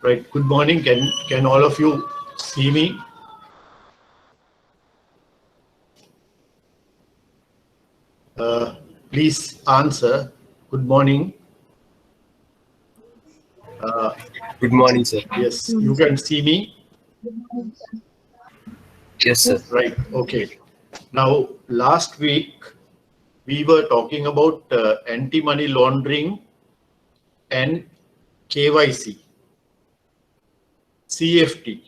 Right. Good morning. Can all of you see me? Please answer. Good morning. Good morning, sir. Yes, you can see me. Yes, sir. Right. Okay. Now, last week we were talking about anti-money laundering and KYC, CFT,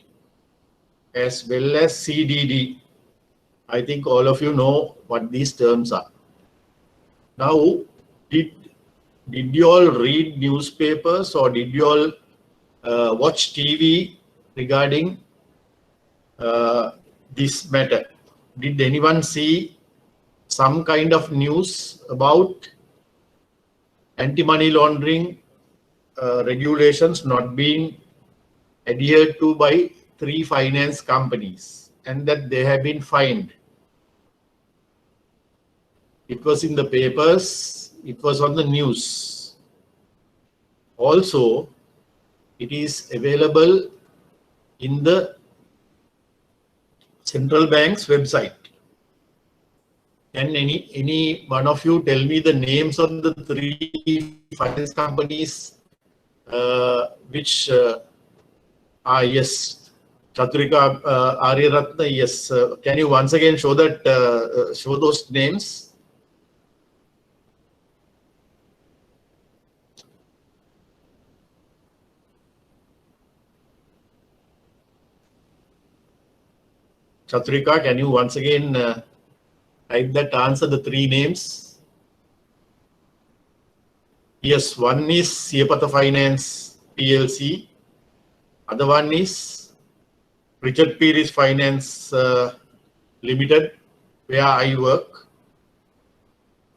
as well as CDD. I think all of you know what these terms are. Now, did you all read newspapers or did you all watch TV regarding this matter? Did anyone see some kind of news about anti-money laundering regulations not being adhered to by 3 finance companies and that they have been fined? It was in the papers, it was on the news. Also, it is available in the central bank's website. Can any one of you tell me the names of the 3 finance companies which yes, Chaturika Aryaratna, yes. Can you once again show that show those names? Chaturika, can you once again type that answer, the 3 names? Yes, one is Siapata Finance PLC. Other one is Richard Pearis Finance Limited, where I work.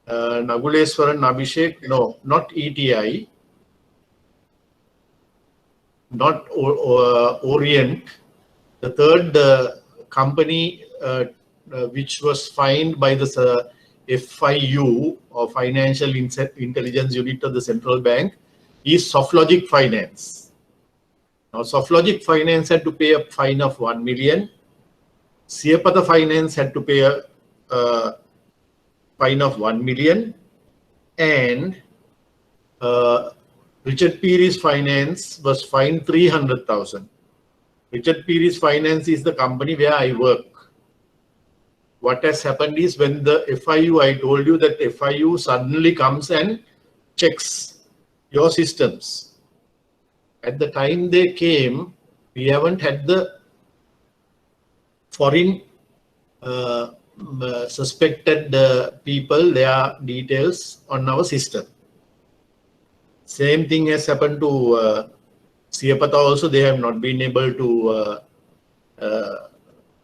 Naguleswaran Abhishek, no, not ETI, not Orient. The third company which was fined by the FIU, or Financial Intelligence Unit of the Central Bank, is Softlogic Finance. Now, Softlogic Finance had to pay a fine of 1 million. Siapata Finance had to pay a fine of 1 million. And Richard Pearis Finance was fined 300,000. Richard Pearis Finance is the company where I work. What has happened is, when the FIU, I told you that FIU suddenly comes and checks your systems. At the time they came, we haven't had the foreign suspected people, their details on our system. Same thing has happened to Siapata also. They have not been able to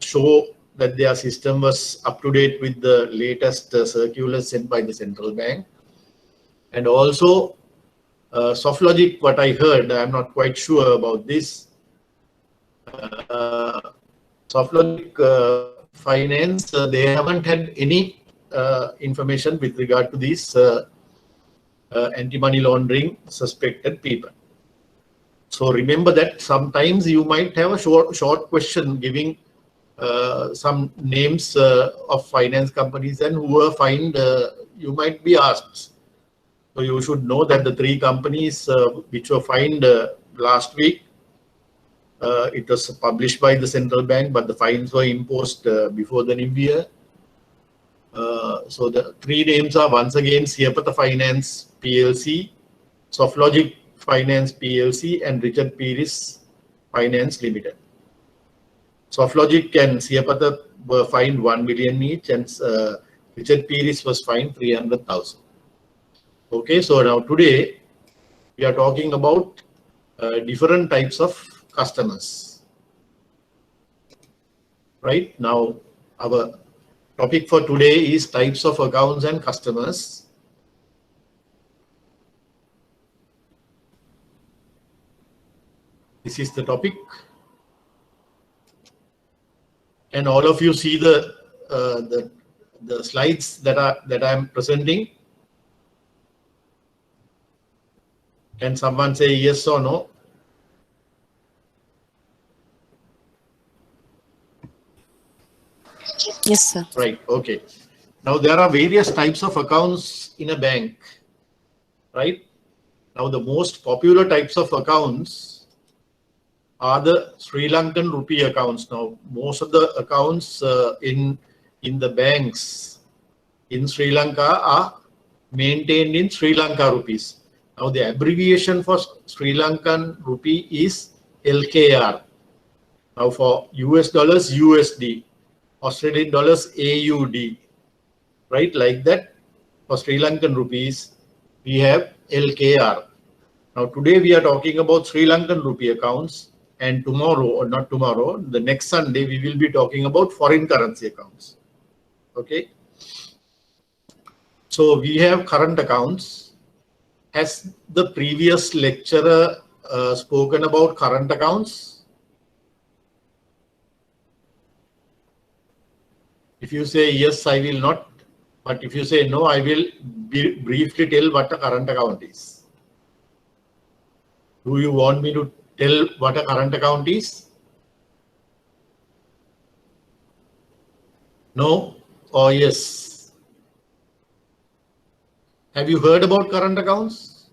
show that their system was up to date with the latest circulars sent by the central bank. And also Softlogic, what I heard, I'm not quite sure about this. Softlogic Finance, they haven't had any information with regard to these anti-money laundering suspected people. So remember that sometimes you might have a short question giving some names of finance companies and who were fined, you might be asked. So you should know that the 3 companies which were fined last week, it was published by the central bank, but the fines were imposed before the new year. So the 3 names are once again Siapata Finance PLC, Softlogic Finance PLC, and Richard Pearis Finance Limited. Softlogic and Siapata were fined 1 million each, and Richard Pearis was fined 300,000. Okay, so now today we are talking about different types of customers. Right now, our topic for today is types of accounts and customers. This is the topic. And all of you see the slides that I am presenting. Can someone say yes or no? Yes, sir. Right. Okay. Now there are various types of accounts in a bank. Right. Now the most popular types of accounts are the Sri Lankan rupee accounts. Now most of the accounts in the banks in Sri Lanka are maintained in Sri Lanka rupees. Now the abbreviation for Sri Lankan rupee is LKR. Now for US dollars, USD, Australian dollars, AUD, right? Like that. For Sri Lankan rupees, we have LKR. Now today we are talking about Sri Lankan rupee accounts, and tomorrow, or not tomorrow, the next Sunday, we will be talking about foreign currency accounts. Okay. So we have current accounts. Has the previous lecturer spoken about current accounts? If you say yes, I will not. But if you say no, I will briefly tell what a current account is. Do you want me to tell what a current account is? No or yes? Have you heard about current accounts?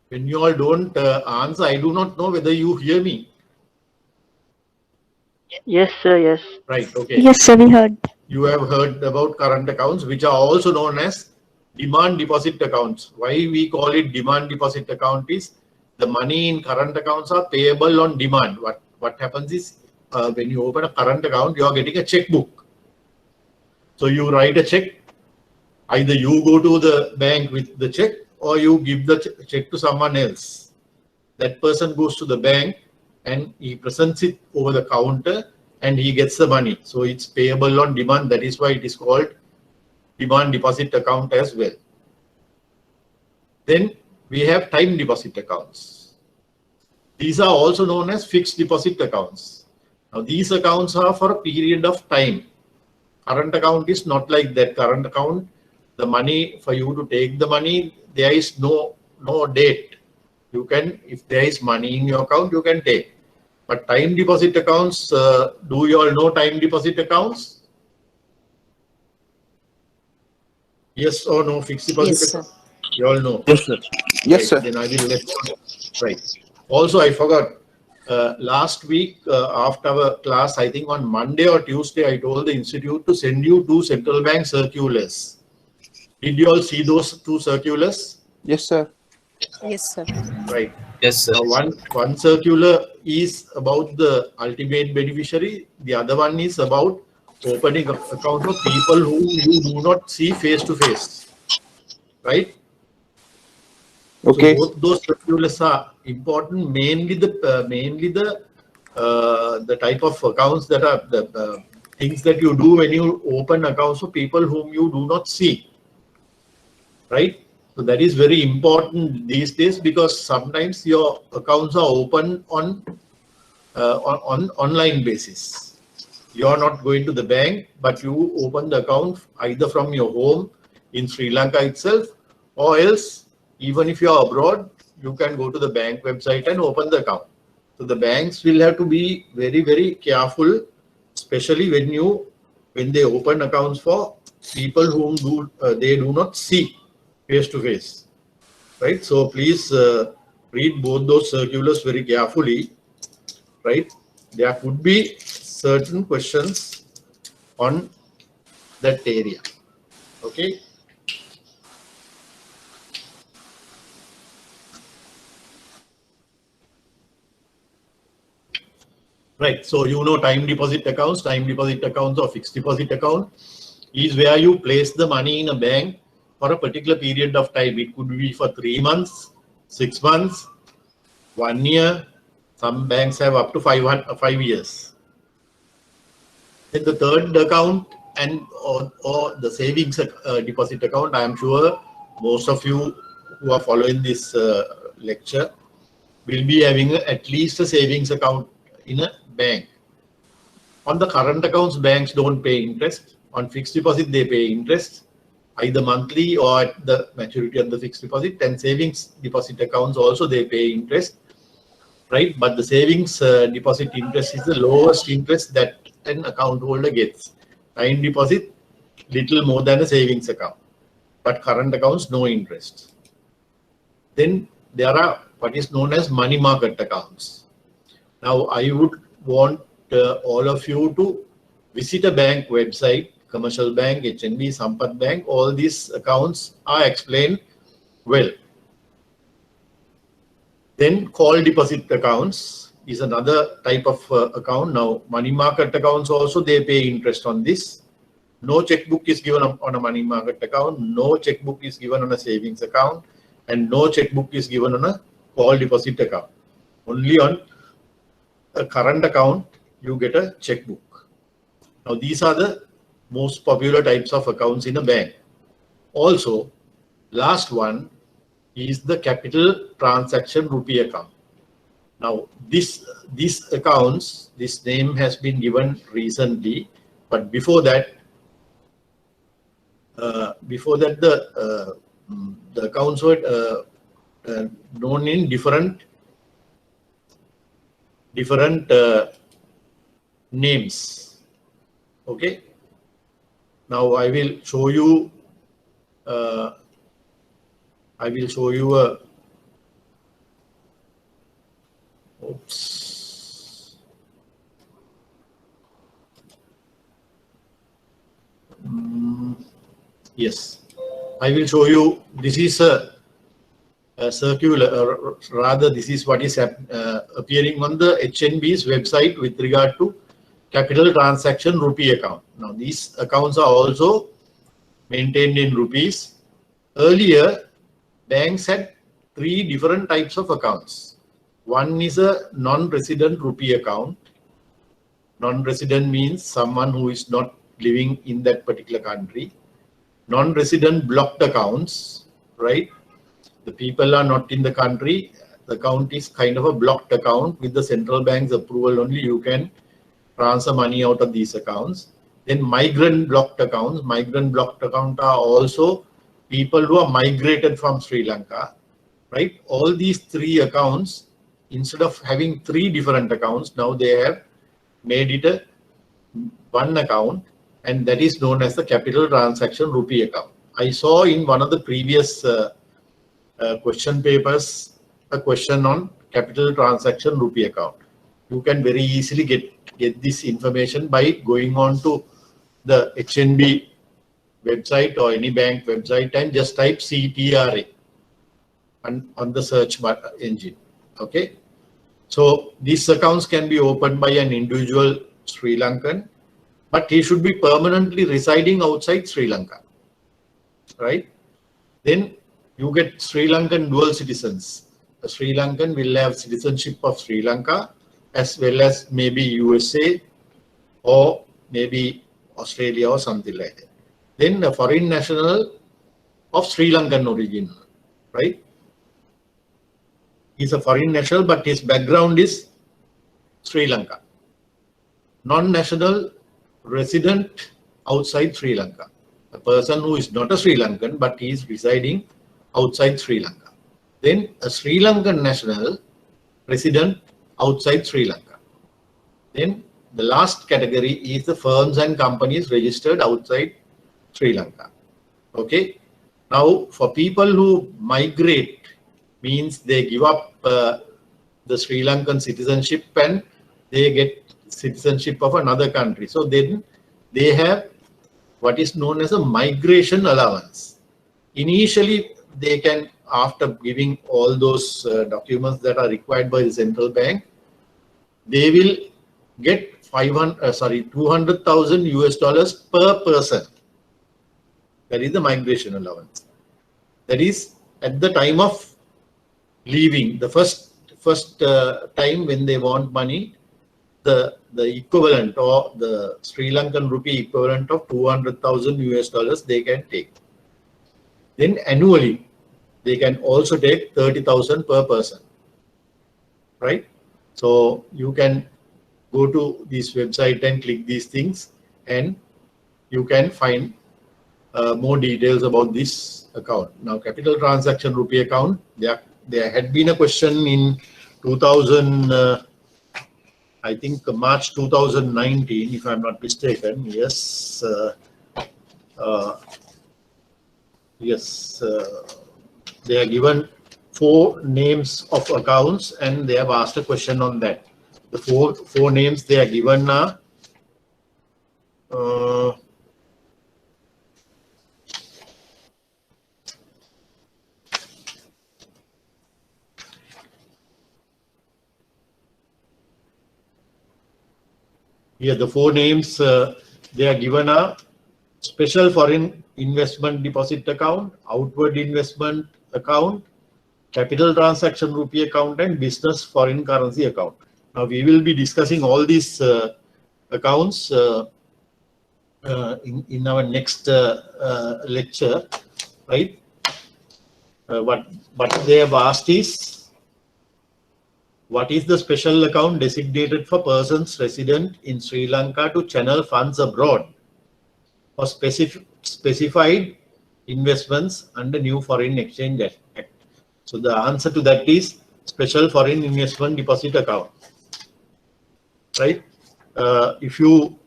When you all don't answer, I do not know whether you hear me. Yes, sir. Yes. Right. Okay. Yes, sir, we heard. You have heard about current accounts, which are also known as demand deposit accounts. Why we call it demand deposit account is the money in current accounts are payable on demand. What happens is when you open a current account, you are getting a checkbook. So you write a check. Either you go to the bank with the check or you give the check to someone else. That person goes to the bank and he presents it over the counter and he gets the money. So it's payable on demand. That is why it is called demand deposit account as well. Then we have time deposit accounts. These are also known as fixed deposit accounts. Now these accounts are for a period of time. Current account is not like that. Current account, the money, for you to take the money, there is no date. You can, if there is money in your account, you can take. But time deposit accounts, do you all know time deposit accounts? Yes or no? Fixed deposit Yes, sir. account? You all know. Yes, sir. Yes, Right, sir. then I will let you. Right. Also, I forgot. Last week after our class, I think on Monday or Tuesday, I told the institute to send you 2 central bank circulars. Did you all see those 2 circulars? Yes, sir. Yes, sir. Right. Yes, sir. Now one circular is about the ultimate beneficiary. The other one is about opening an account for people who you do not see face to face. Right. Okay. So both those circulars are important. Mainly the type of accounts that are the things that you do when you open accounts for people whom you do not see. Right. So that is very important these days because sometimes your accounts are open on online basis. You are not going to the bank, but you open the account either from your home in Sri Lanka itself, or else even if you are abroad, you can go to the bank website and open the account. So the banks will have to be very, very careful, especially when they open accounts for people whom they do not see face to face, right? So please read both those circulars very carefully, right? There could be certain questions on that area, okay? Right, so you know time deposit accounts or fixed deposit account is where you place the money in a bank for a particular period of time. It could be for 3 months, 6 months, 1 year. Some banks have up to 5 years. Then the third account or the savings deposit account, I am sure most of you who are following this lecture will be having at least a savings account in a bank. On the current accounts, banks don't pay interest. On fixed deposit, they pay interest, either monthly or at the maturity of the fixed deposit. And savings deposit accounts also, they pay interest. right? But the savings deposit interest is the lowest interest that an account holder gets. Time deposit, little more than a savings account, but current accounts, no interest. Then there are what is known as money market accounts. Now, I would want all of you to visit a bank website, Commercial Bank, HNB, Sampath Bank. All these accounts are explained well. Then call deposit accounts is another type of account. Now, money market accounts also, they pay interest on this. No checkbook is given on a money market account. No checkbook is given on a savings account. And no checkbook is given on a call deposit account. Only on a current account, you get a checkbook. Now, these are the most popular types of accounts in a bank. Also, last one is the capital transaction rupee account. Now, this accounts, this name has been given recently, but before that the accounts were known in different names. Okay. Now I will show you. Oops. Yes, I will show you. This is a circular, or rather, this is what is appearing on the HNB's website with regard to capital transaction rupee account. Now, these accounts are also maintained in rupees. Earlier, banks had 3 different types of accounts. One is a non-resident rupee account. Non-resident means someone who is not living in that particular country. Non-resident blocked accounts, right? The people are not in the country. The account is kind of a blocked account. With the central bank's approval only, you can transfer money out of these accounts. Then migrant blocked accounts. Migrant blocked accounts are also people who are migrated from Sri Lanka, right? All these 3 accounts, instead of having 3 different accounts, now they have made it a one account, and that is known as the capital transaction rupee account. I saw in one of the previous question papers a question on capital transaction rupee account. You can very easily get this information by going on to the HNB website or any bank website and just type CTRA on the search engine. Okay, so these accounts can be opened by an individual Sri Lankan, but he should be permanently residing outside Sri Lanka, right? Then you get Sri Lankan dual citizens. A Sri Lankan will have citizenship of Sri Lanka as well as maybe USA or maybe Australia or something like that. Then a foreign national of Sri Lankan origin, right? He's a foreign national, but his background is Sri Lanka. Non-national resident outside Sri Lanka. A person who is not a Sri Lankan, but he is residing outside Sri Lanka. Then a Sri Lankan national resident outside Sri Lanka. Then the last category is the firms and companies registered outside Sri Lanka. Okay. Now, for people who migrate, means they give up the Sri Lankan citizenship and they get citizenship of another country. So then they have what is known as a migration allowance. Initially, they can, after giving all those documents that are required by the central bank, they will get $200,000 US per person. That is the migration allowance. That is at the time of leaving, the first time when they want money, the equivalent or the Sri Lankan rupee equivalent of $200,000 US they can take. Then annually, they can also take 30,000 per person, right? So you can go to this website and click these things, and you can find more details about this account. Now, capital transaction rupee account, there had been a question in 2000, I think March 2019, if I'm not mistaken. Yes. Yes. They are given 4 names of accounts and they have asked a question on that. The four names they are given are here the 4 names they are given are special foreign investment deposit account, outward investment account, capital transaction rupee account, and business foreign currency account. Now we will be discussing all these accounts in our next lecture, right? What they have asked is, what is the special account designated for persons resident in Sri Lanka to channel funds abroad for specified investments under new foreign exchange act? So the answer to that is special foreign investment deposit account, right? If you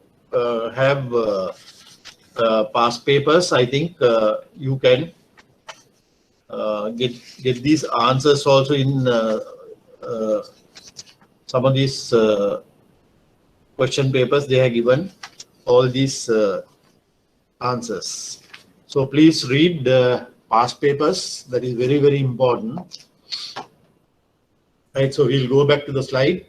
have past papers, I think you can get these answers also in some of these question papers. They have given all these answers. So please read the past papers. That is very, very important. Right, so we'll go back to the slide.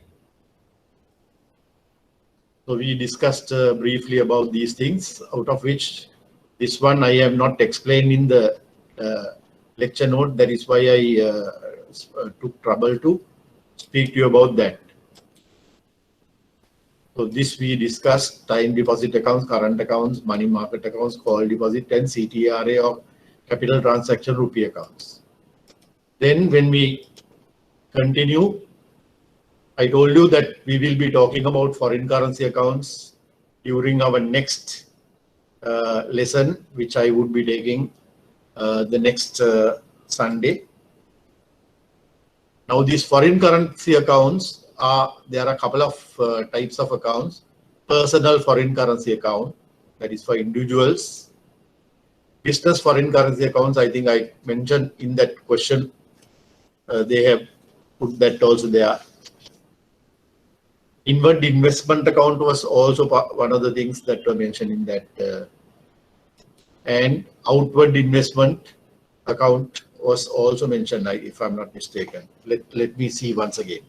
So we discussed briefly about these things, out of which this one I have not explained in the lecture note. That is why I took trouble to speak to you about that. So this we discussed: time deposit accounts, current accounts, money market accounts, call deposit, and CTRA or capital transaction rupee accounts. Then when we continue, I told you that we will be talking about foreign currency accounts during our next lesson, which I would be taking the next Sunday. Now these foreign currency accounts there are a couple of types of accounts. Personal foreign currency account, that is for individuals. Business foreign currency accounts, I think I mentioned in that question. They have put that also there. Inward investment account was also one of the things that were mentioned in that. And outward investment account was also mentioned, if I'm not mistaken. Let me see once again.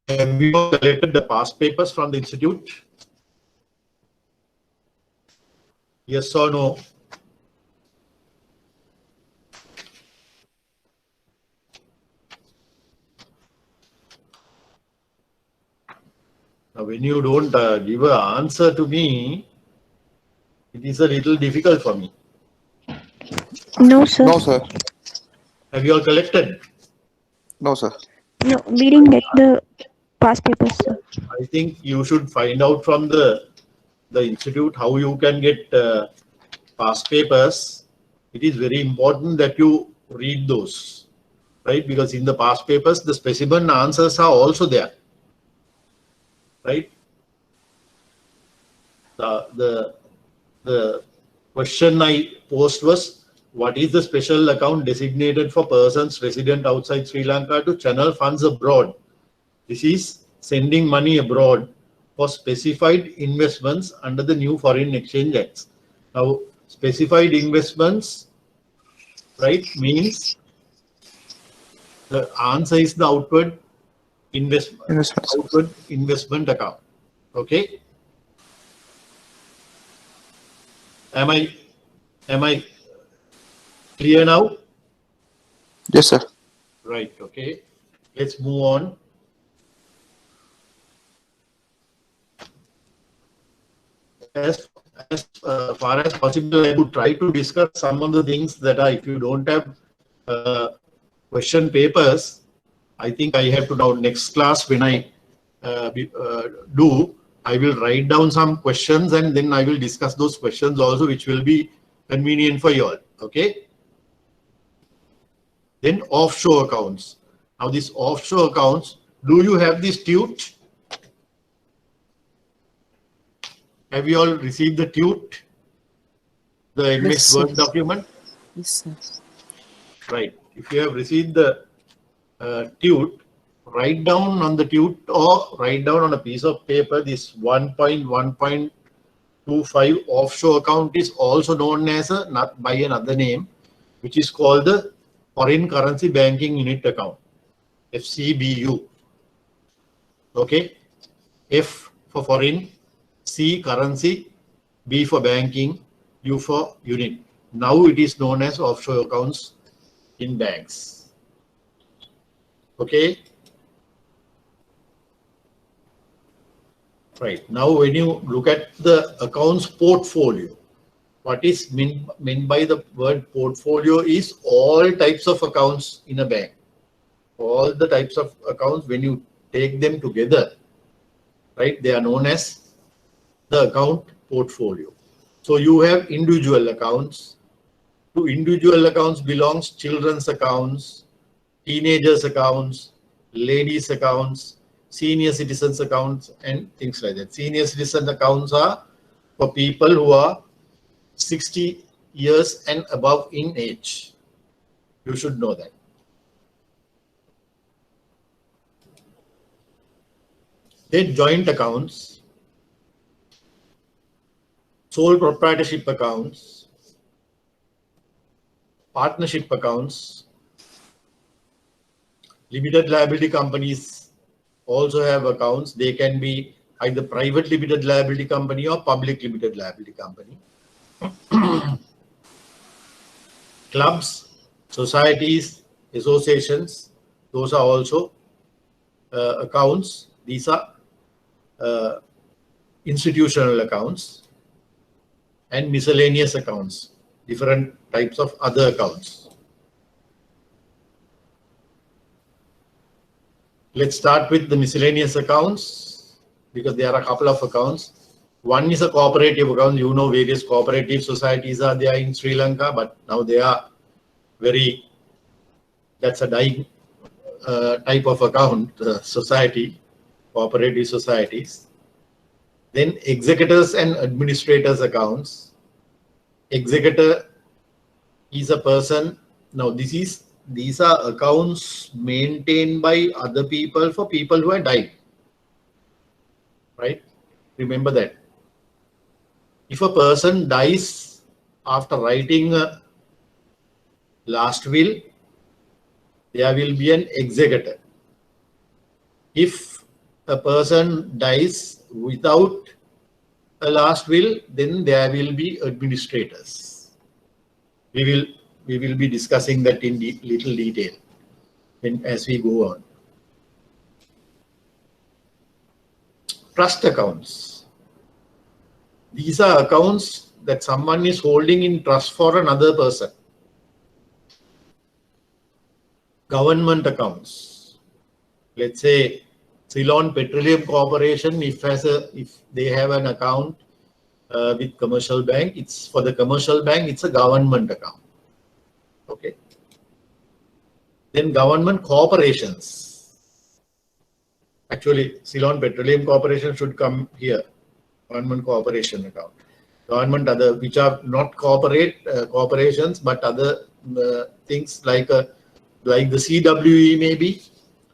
Have you collected the past papers from the institute? Yes or no? Now, when you don't give an answer to me, it is a little difficult for me. No, sir. No, sir. Have you all collected? No, sir. No, we didn't get the past papers, sir. I think you should find out from the institute how you can get past papers. It is very important that you read those, right? Because in the past papers, the specimen answers are also there, right? The question I posed was, what is the special account designated for persons resident outside Sri Lanka to channel funds abroad? This is sending money abroad for specified investments under the new foreign exchange acts. Now, specified investments, right, means the answer is the outward investment account. Okay. Am I clear now? Yes, sir. Right. Okay. Let's move on. As far as possible, I would try to discuss some of the things that if you don't have question papers, I think I have to now next class when I I will write down some questions and then I will discuss those questions also, which will be convenient for you all. Okay. Then offshore accounts. Now these offshore accounts, do you have this TUT? Have you all received the TUT? The MS Word document? Yes, sir. Right. If you have received the TUT, write down on the TUT or write down on a piece of paper this 1.1.25 offshore account is also known as not by another name, which is called the Foreign Currency Banking Unit Account, FCBU. Okay. F for foreign, C currency, B for banking, U for unit. Now it is known as offshore accounts in banks. Okay. Right. Now when you look at the accounts portfolio, what is meant by the word portfolio is all types of accounts in a bank. All the types of accounts, when you take them together, right, they are known as the account portfolio. So you have individual accounts. To individual accounts belongs children's accounts, teenagers accounts, ladies accounts, senior citizens accounts, and things like that. Senior citizen accounts are for people who are 60 years and above in age. You should know that. Then joint accounts, sole proprietorship accounts, partnership accounts, limited liability companies also have accounts. They can be either private limited liability company or public limited liability company. Clubs, societies, associations, those are also accounts. These are institutional accounts, and miscellaneous accounts, different types of other accounts. Let's start with the miscellaneous accounts because there are a couple of accounts. One is a cooperative account. You know, various cooperative societies are there in Sri Lanka, but now they are that's a dying type of account, society, cooperative societies. Then executors and administrators accounts. Executor is a person. Now these are accounts maintained by other people for people who have died. Right? Remember that. If a person dies after writing a last will, there will be an executor. If a person dies without a last will, then there will be administrators. We will be discussing that in little detail as we go on. Trust accounts. These are accounts that someone is holding in trust for another person. Government accounts. Let's say Ceylon Petroleum Corporation, if they have an account with commercial bank, it's for the commercial bank, it's a government account. Okay. Then government corporations. Actually, Ceylon Petroleum Corporation should come here. Government corporation account. Government other, which are not corporations, but other things like the CWE maybe.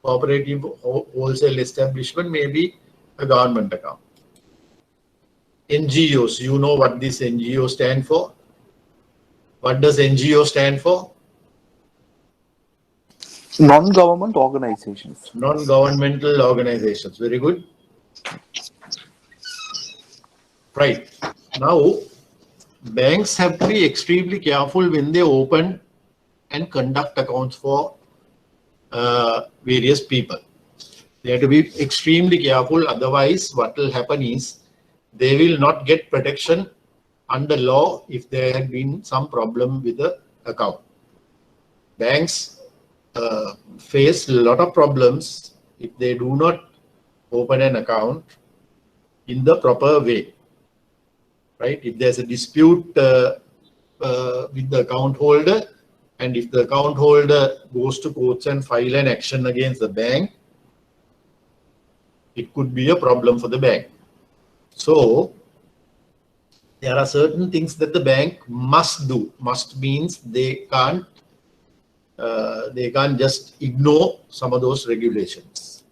Cooperative wholesale establishment may be a government account. NGOs, you know what this NGO stand for? What does NGO stand for? Non-government organizations. Non-governmental organizations. Very good. Right. Now, banks have to be extremely careful when they open and conduct accounts for various people. They have to be extremely careful. Otherwise, what will happen is they will not get protection under law if there had been some problem with the account. Banks face a lot of problems if they do not open an account in the proper way. Right? If there's a dispute with the account holder, and if the account holder goes to courts and file an action against the bank, it could be a problem for the bank. So there are certain things that the bank must do. Must means they can't just ignore some of those regulations.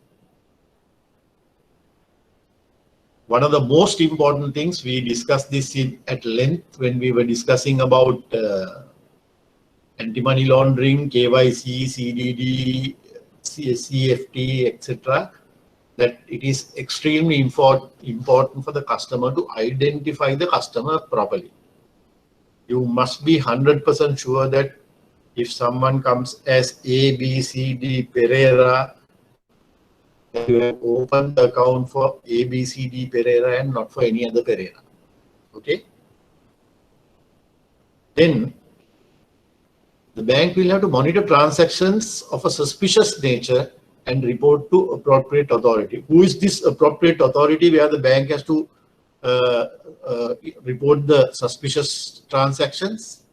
One of the most important things, we discussed this at length when we were discussing about anti-money laundering, KYC, CDD, CFT, etc., that it is extremely important for the customer to identify the customer properly. You must be 100% sure that if someone comes as A, B, C, D, Pereira, you have opened the account for A, B, C, D, Pereira and not for any other Pereira. Okay? Then the bank will have to monitor transactions of a suspicious nature and report to appropriate authority. Who is this appropriate authority where the bank has to report the suspicious transactions?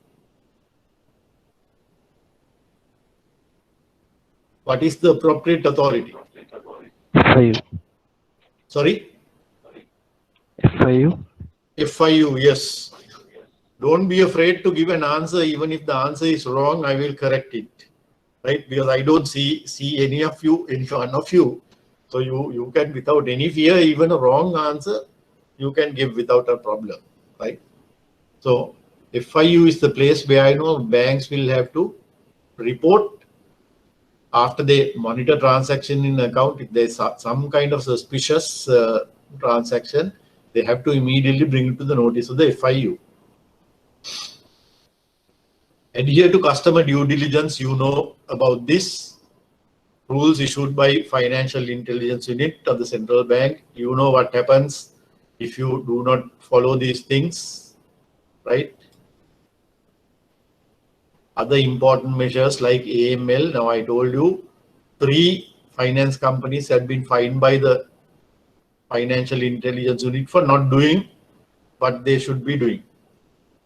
What is the appropriate authority? FIU. Sorry? FIU. FIU, yes. Don't be afraid to give an answer. Even if the answer is wrong, I will correct it. Right? Because I don't see any of you in front of you. So you can, without any fear, even a wrong answer, you can give without a problem. Right? So FIU is the place where I know banks will have to report after they monitor transaction in account. If there's some kind of suspicious transaction, they have to immediately bring it to the notice of the FIU. Adhere to customer due diligence. You know about this. Rules issued by Financial Intelligence Unit of the Central Bank. You know what happens if you do not follow these things, right? Other important measures like AML. Now I told you 3 finance companies have been fined by the Financial Intelligence Unit for not doing what they should be doing.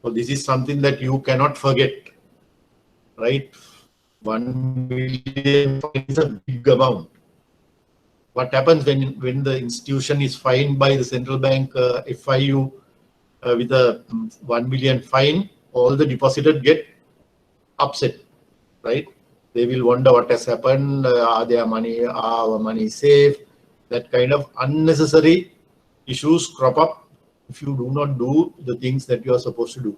So this is something that you cannot forget, right? 1 million is a big amount. What happens when the institution is fined by the central bank FIU with a 1 million fine? All the depositors get upset, right? They will wonder what has happened. Are our money safe? That kind of unnecessary issues crop up if you do not do the things that you are supposed to do.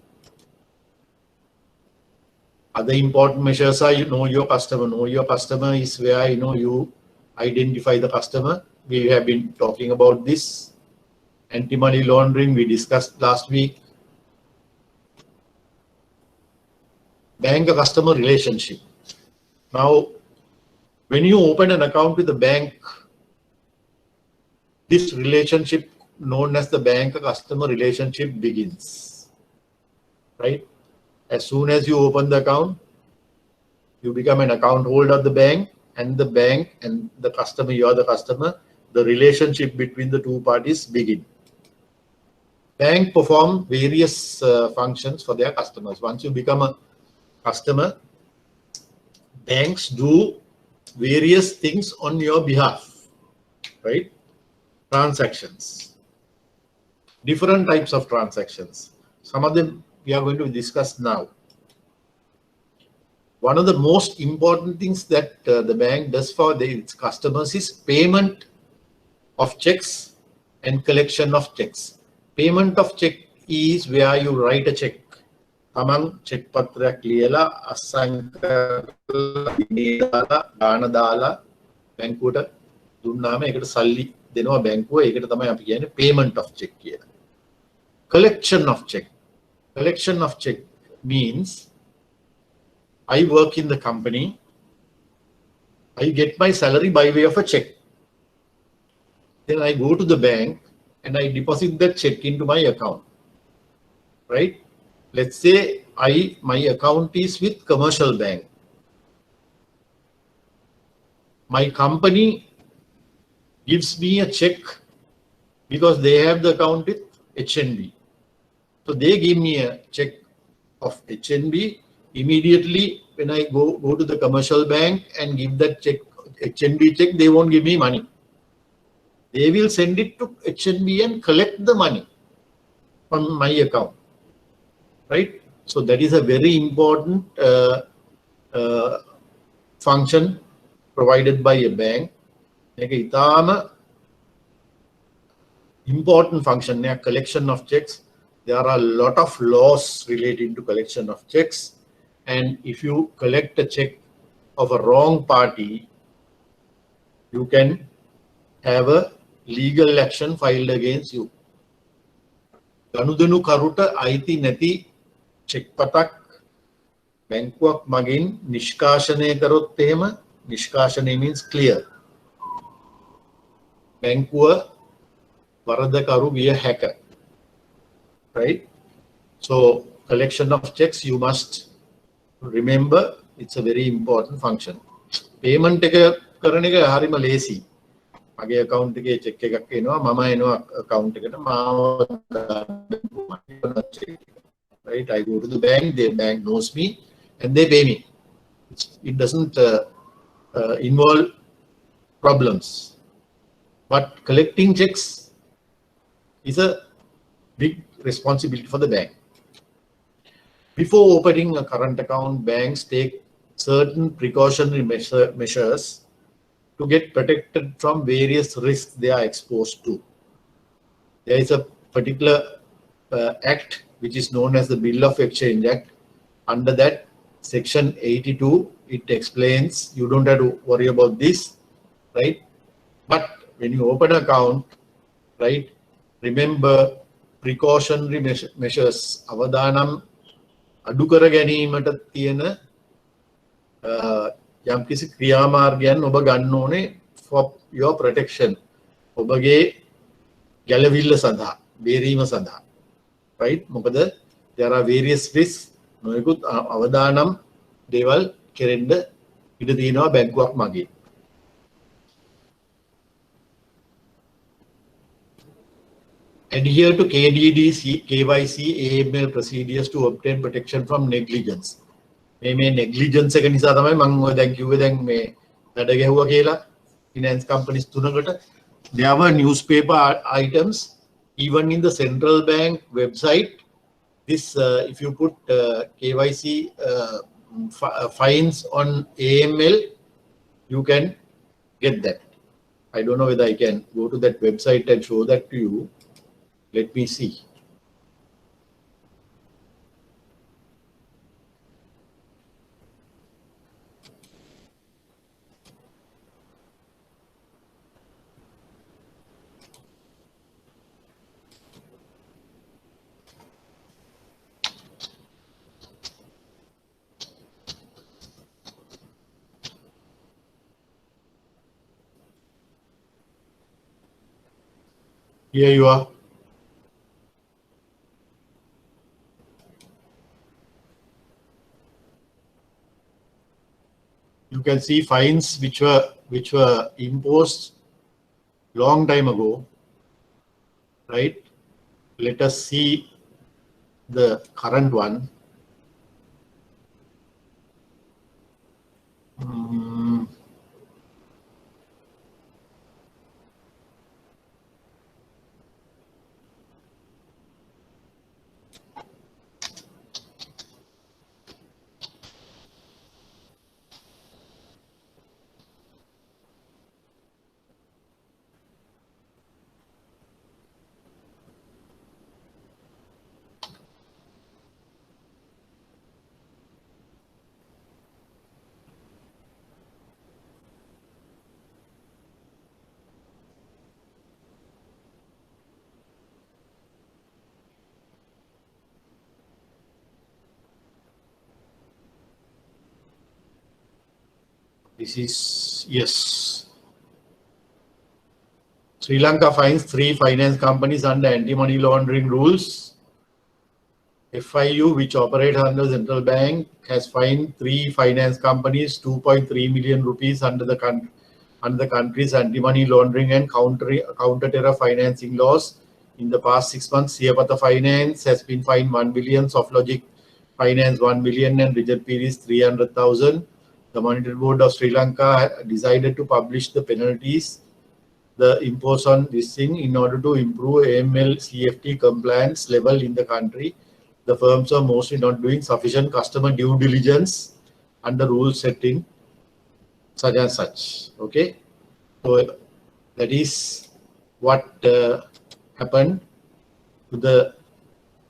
Other important measures are, you know your customer. Know your customer is where you identify the customer. We have been talking about this. Anti-money laundering we discussed last week. Bank-customer relationship. Now, when you open an account with the bank, this relationship known as the bank-customer relationship begins, right? As soon as you open the account, you become an account holder of the bank and the customer, you are the customer. The relationship between the two parties begin. Bank perform various functions for their customers. Once you become a customer, banks do various things on your behalf, right? Transactions, different types of transactions. Some of them we are going to discuss now. One of the most important things that the bank does for its customers is payment of checks and collection of checks. Payment of check is where you write a check. Among check patrayak ලියලා අස්සම් කරලා දාන දාලා බැංකුවට දුන්නාම ඒකට සල්ලි දෙනවා බැංකුව. ඒකට තමයි අපි කියන්නේ payment of check කියලා. Collection of check. Collection of check means I work in the company. I get my salary by way of a check. Then I go to the bank and I deposit that check into my account, right? Let's say my account is with commercial bank. My company gives me a check because they have the account with HNB. So they give me a check of HNB, immediately when I go to the commercial bank and give that check, HNB check, they won't give me money. They will send it to HNB and collect the money from my account, right? So that is a very important function provided by a bank. Important function, collection of checks. There are a lot of laws relating to collection of checks, and if you collect a check of a wrong party, you can have a legal action filed against you. Ganudanu karuta aiti neti check patak bankuwak magin nishkashane karot tehema. Nishkashane means clear. Bankuwa Varadakaru be a hacker, right? So collection of checks, you must remember, it's a very important function. Payment එක කරන එක හරිම ලේසි. මගේ account එකේ check එකක් එනවා, මම එනවා account එකට මාව right? I go to the bank, the bank knows me and they pay me. It doesn't involve problems. But collecting checks is a big responsibility for the bank. Before opening a current account, banks take certain precautionary measures to get protected from various risks they are exposed to. There is a particular act which is known as the Bill of Exchange Act. Under that, section 82, it explains, you don't have to worry about this, right? But when you open an account, right, remember precautionary measures. Avadanam adu kara ganimata tiyena යම් කිසි ක්‍රියාමාර්ගයන් ඔබ ගන්න ඕනේ for your protection. ඔබගේ ගැලවිල්ල සඳහා, බේරීම සඳහා. Right? මොකද there are various risks. නොයෙකුත් අවදානම් දේවල් කෙරෙන්න ඉඩ තියෙනවා බැංකුවක් මගේ. Adhere to KDD, KYC, AML procedures to obtain protection from negligence. මේ negligence එක නිසා තමයි මම ඔය දැන් කිව්වේ දැන් මේ වැඩ ගැහුවා කියලා finance companies තුනකට. There were newspaper items even in the central bank website. This if you put KYC fines on AML, you can get that. I don't know whether I can go to that website and show that to you. Let me see. Here you are. You can see fines which were imposed long time ago, right? Let us see the current one. This is, yes. Sri Lanka fines 3 finance companies under anti-money laundering rules. FIU, which operates under Central Bank, has fined 3 finance companies 2.3 million rupees under the country's anti-money laundering and counter-terror financing laws. In the past 6 months, Siapata Finance has been fined 1 billion, Softlogic finance 1 million and rigid fee is 300,000. The Monetary Board of Sri Lanka decided to publish the penalties, the impose on this thing in order to improve AML CFT compliance level in the country. The firms are mostly not doing sufficient customer due diligence under rules setting such and such. Okay, so that is what happened to the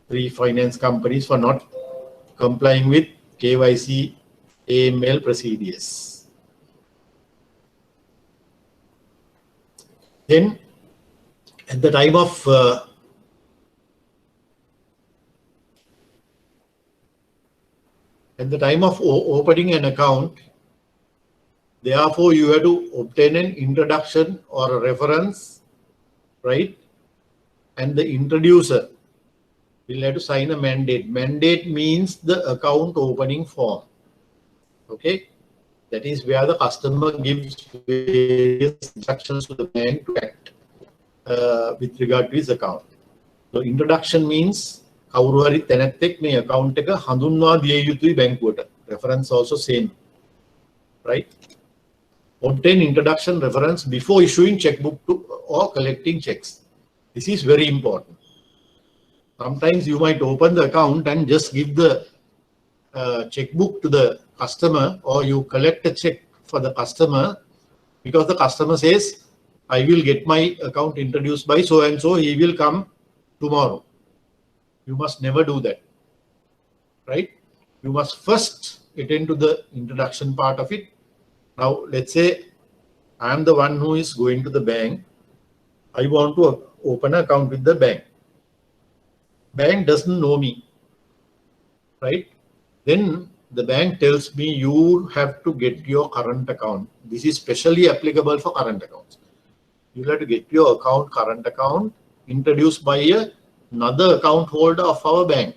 3 finance companies for not complying with KYC AML procedures. Then at the time of opening an account, therefore you have to obtain an introduction or a reference, right? And the introducer will have to sign a mandate. Mandate means the account opening form. Okay, that is where the customer gives various instructions to the bank to act with regard to his account. So introduction means කවුරු හරි තැනැත්තෙක් මේ account එක හඳුන්වා දිය යුතුයි බැංකුවට. Reference also same, right? Obtain introduction reference before issuing checkbook to or collecting checks. This is very important. Sometimes you might open the account and just give the checkbook to the customer, or you collect a check for the customer because the customer says, I will get my account introduced by so and so, he will come tomorrow. You must never do that, right? You must first attend to the introduction part of it. Now, let's say I am the one who is going to the bank. I want to open an account with the bank. Bank doesn't know me, right? Then the bank tells me you have to get your current account. This is specially applicable for current accounts. You have to get your current account introduced by another account holder of our bank.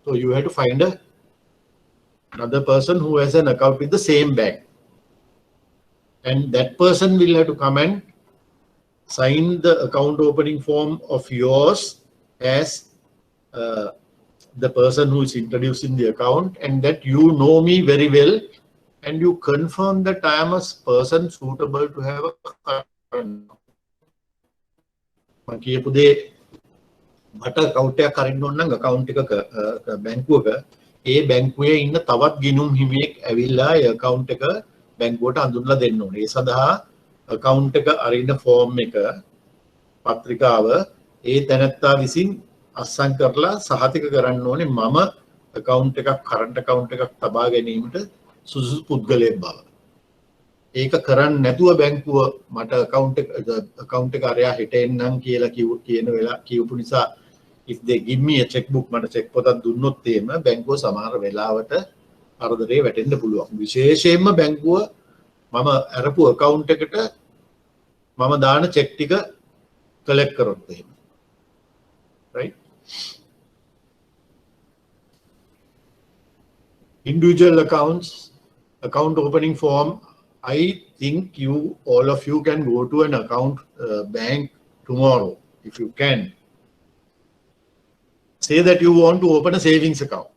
So you have to find another person who has an account with the same bank. And that person will have to come and sign the account opening form of yours as the person who is introducing the account, and that you know me very well and you confirm that I am a person suitable to have a current account. මට account එකක් අරින්න ඕන නම් account එකක බැංකුවක ඒ බැංකුවේ ඉන්න තවත් ගිණුම් හිමියෙක් ඇවිල්ලා ඒ account එක බැංකුවට අඳුන්ලා දෙන්න ඕනේ. ඒ සඳහා account එක අරින්න form එක පත්‍රිකාව ඒ තැනැත්තා විසින් අස්සම් කරලා සහතික කරන්න ඕනේ මම account එකක් current account එකක් තබා ගැනීමට සුදුසු පුද්ගලයෙක් බව. ඒක කරන්නේ නැතුව බැංකුව මට account එක අරයා හෙට එන්නම් කියලා කියපු නිසා if they give me a checkbook මට check පොතක් දුන්නොත් එහෙම බැංකුව සමහර වෙලාවට අරදරේ වැටෙන්න පුළුවන්. විශේෂයෙන්ම බැංකුව මම අරපු account එකට මම දාන check ටික collect කරොත් එහෙම. Right? Individual accounts, account opening form. I think all of you can go to an account bank tomorrow if you can. Say that you want to open a savings account.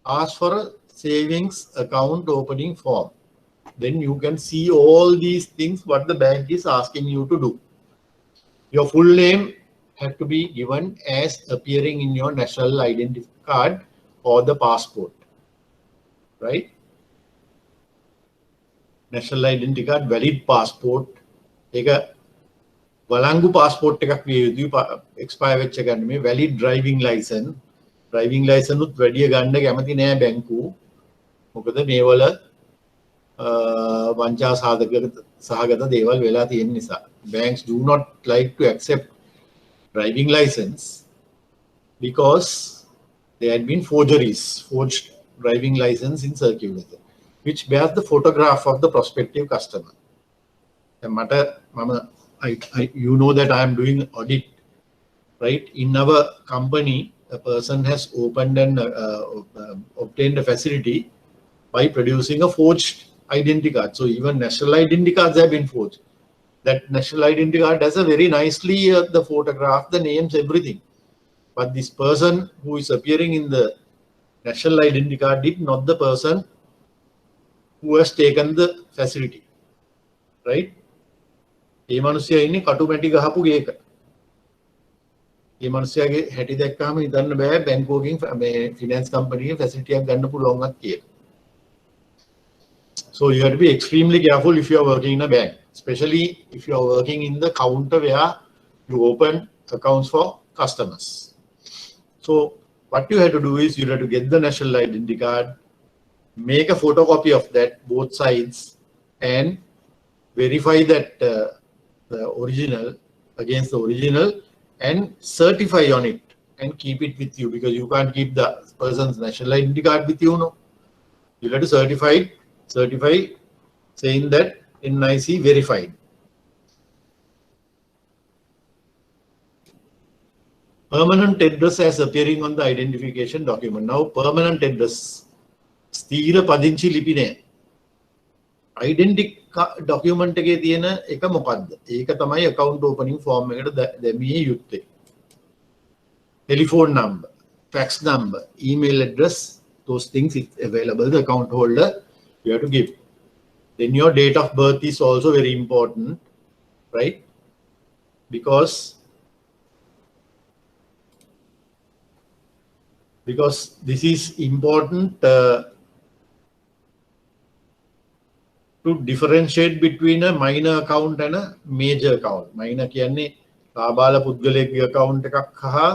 Ask for a savings account opening form. Then you can see all these things what the bank is asking you to do. Your full name have to be given as appearing in your national identity card or the passport, right? National identity card, valid passport, Valangu passport expire වෙච්ච ගන්න මේ valid driving license උත් වැඩි ගන්න කැමති නෑ බැංකුව. මොකද මේවල වංචා සහගත දේවල් වෙලා තියෙන නිසා. Banks do not like to accept driving license because there had been forged driving license in circulator, which bears the photograph of the prospective customer. You know that I am doing audit, right? In our company, a person has opened and obtained a facility by producing a forged identity card. So even national identity cards have been forged. That national identity card has a very nicely the photograph, the names, everything. But this person who is appearing in the national identity card did not the person who has taken the facility, right? ඒ මිනිස්සයා ඉන්නේ කටුමැටි ගහපු ගේක. ඒ මිනිස්සයාගේ හැටි දැක්කම හිතන්න බෑ බැංකුවකින් මේ finance කම්පැනිගේ facility එකක් ගන්න පුළුවන්වත් කියලා. So you have to be extremely careful if you are working in a bank, especially if you are working in the counter where you open accounts for customers. So what you have to do is you have to get the national identity card, make a photocopy of that, both sides, and verify that the original against the original and certify on it and keep it with you, because you can't keep the person's national identity card with you, no. You have to certify saying that NIC verified. Permanent address as appearing on the identification document. Now permanent address ස්ථීර පදිංචි ලිපි නෑ. identity document එකේ තියෙන එක මොකද්ද? ඒක තමයි account opening form එකට දැමිය යුත්තේ. Telephone number, fax number, email address, those things is available. The account holder you have to give. Then your date of birth is also very important, right? Because this is important to differentiate between a minor account and a major account. Minor කියන්නේ ලාබාල පුද්ගලයෙක්ගේ account එකක් හා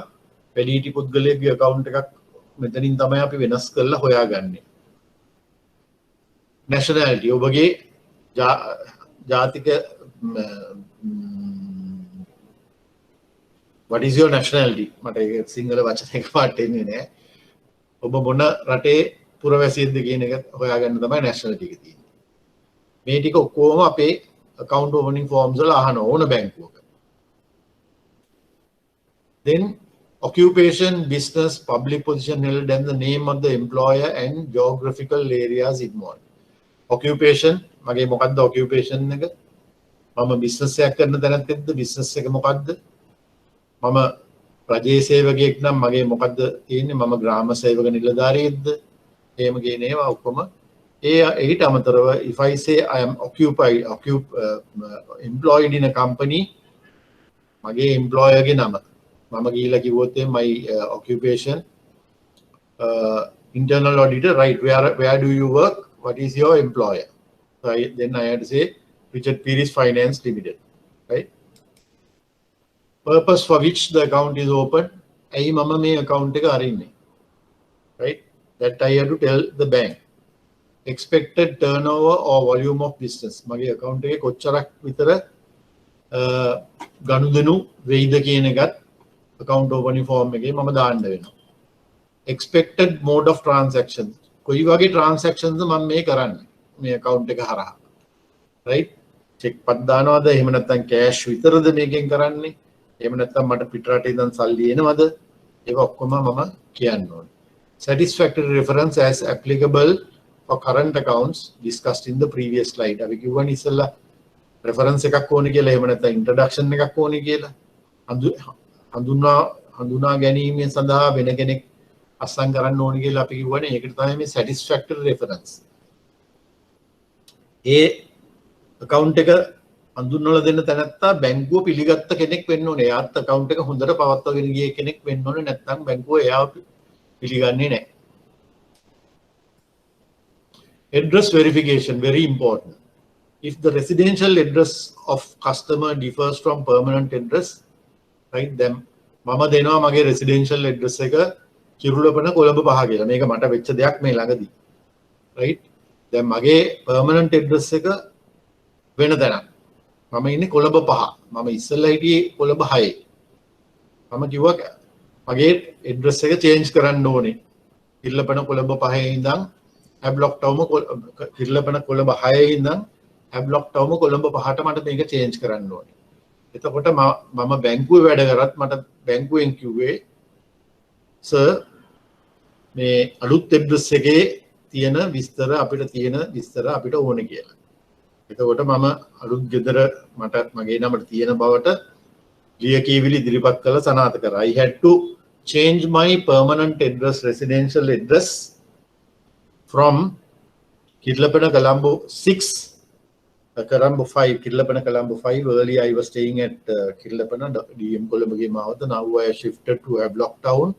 වැඩිහිටි පුද්ගලයෙක්ගේ account එකක් මෙතනින් තමයි අපි වෙනස් කරලා හොයාගන්නේ. Nationality ඔබගේ ජාතික what is your nationality? මට ඒක සිංහල වචන එකපාරට එන්නේ නැහැ. ඔබ මොන රටේ පුරවැසියෙක්ද කියන එක හොයාගන්න තමයි nationality එක තියෙන්නේ. මේ ටික ඔක්කොම අපේ account opening forms වල අහන ඕන බැංකුවක. Then occupation, business, public position held, and the name of the employer and geographical areas involved. Occupation, මගේ මොකක්ද occupation එක? මම business එකක් කරන තැනත් business එක මොකක්ද? මම රජයේ සේවකයෙක් නම් මගේ මොකක්ද තියෙන්නේ? මම ග්‍රාම සේවක නිලධාරියෙක්ද? එහෙම කියන ඒවා ඔක්කොම ඊට අමතරව if I say I am employed in a company, මගේ employer ගේ නම මම ගිහිල්ලා කිව්වොත් my occupation internal auditor, right, where do you work, what is your employer? So then I had to say Richard Peris Finance Limited, right? Purpose for which the account is open, ඇයි මම මේ account එක අරින්නේ, right? That I have to tell the bank. Expected turnover or volume of business, මගේ account එකේ කොච්චරක් විතර ගනුදෙනු වෙයිද කියන එකත් account opening form එකේ මම දාන්න වෙනවා. Expected mode of transactions, කොයි වගේ transactions මම මේ කරන්නේ මේ account එක හරහා, right? check පත් දානවද, එහෙම නැත්නම් cash විතරද මේකෙන් කරන්නේ, එහෙම නැත්නම් මට පිටරට ඉඳන් සල්ලි එනවද, ඒක ඔක්කොම මම කියන්න ඕනේ. Satisfactory reference as applicable for current accounts discussed in the previous slide. අපි කිව්වනේ ඉස්සෙල්ලා reference එකක් ඕනේ කියලා, එහෙම නැත්නම් introduction එකක් ඕනේ කියලා. හඳුනා ගැනීම සඳහා වෙන කෙනෙක් අස්සම් කරන්න ඕනේ කියලා අපි කිව්වනේ. ඒකට තමයි මේ satisfactory reference. ඒ account එක හඳුන්වලා දෙන්න තැනත්තා බැංකුව පිළිගත්ත කෙනෙක් වෙන්න ඕනේ. එයාත් account එක හොඳට පවත්වාගෙන ගිය කෙනෙක් වෙන්න ඕනේ. නැත්නම් බැංකුව එයාව පිළිගන්නේ නැහැ. Address verification, very important. If the residential address of customer differs from permanent address, right, then මම දෙනවා මගේ residential address එක කිරුළපන කොළඹ 5 කියලා. මේක මට වෙච්ච දෙයක් මේ ළඟදී. right? දැන් මගේ permanent address එක වෙන තැනක්. මම ඉන්නේ කොළඹ 5. මම ඉස්සෙල්ලා හිටියේ කොළඹ 6. මම කිව්වා මගේ address එක change කරන්න ඕනේ. කිරුළපන කොළඹ 5 ඉඳන් Havelock Town කිරුළපන කොළඹ 6 ඉඳන් Havelock Town කොළඹ 5ට මට මේක change කරන්න ඕනේ. එතකොට මම බැංකුවේ වැඩ කරත් මට බැංකුවෙන් කිව්වේ සර් මේ අලුත් address එකේ තියෙන විස්තර අපිට ඕනේ කියලා. එතකොට මම අලුත් ගෙදර මට මගේ නමට තියෙන බවට ලියකියවිලි ඉදිරිපත් කළ සනාථ කරා. I had to change my permanent address, residential address from Kirlapana Colombo 6, Colombo 5, Kirlapana Colombo 5. Earlier I was staying at Kirlapana, DM Colombo Mahota. Now I shifted to a block town,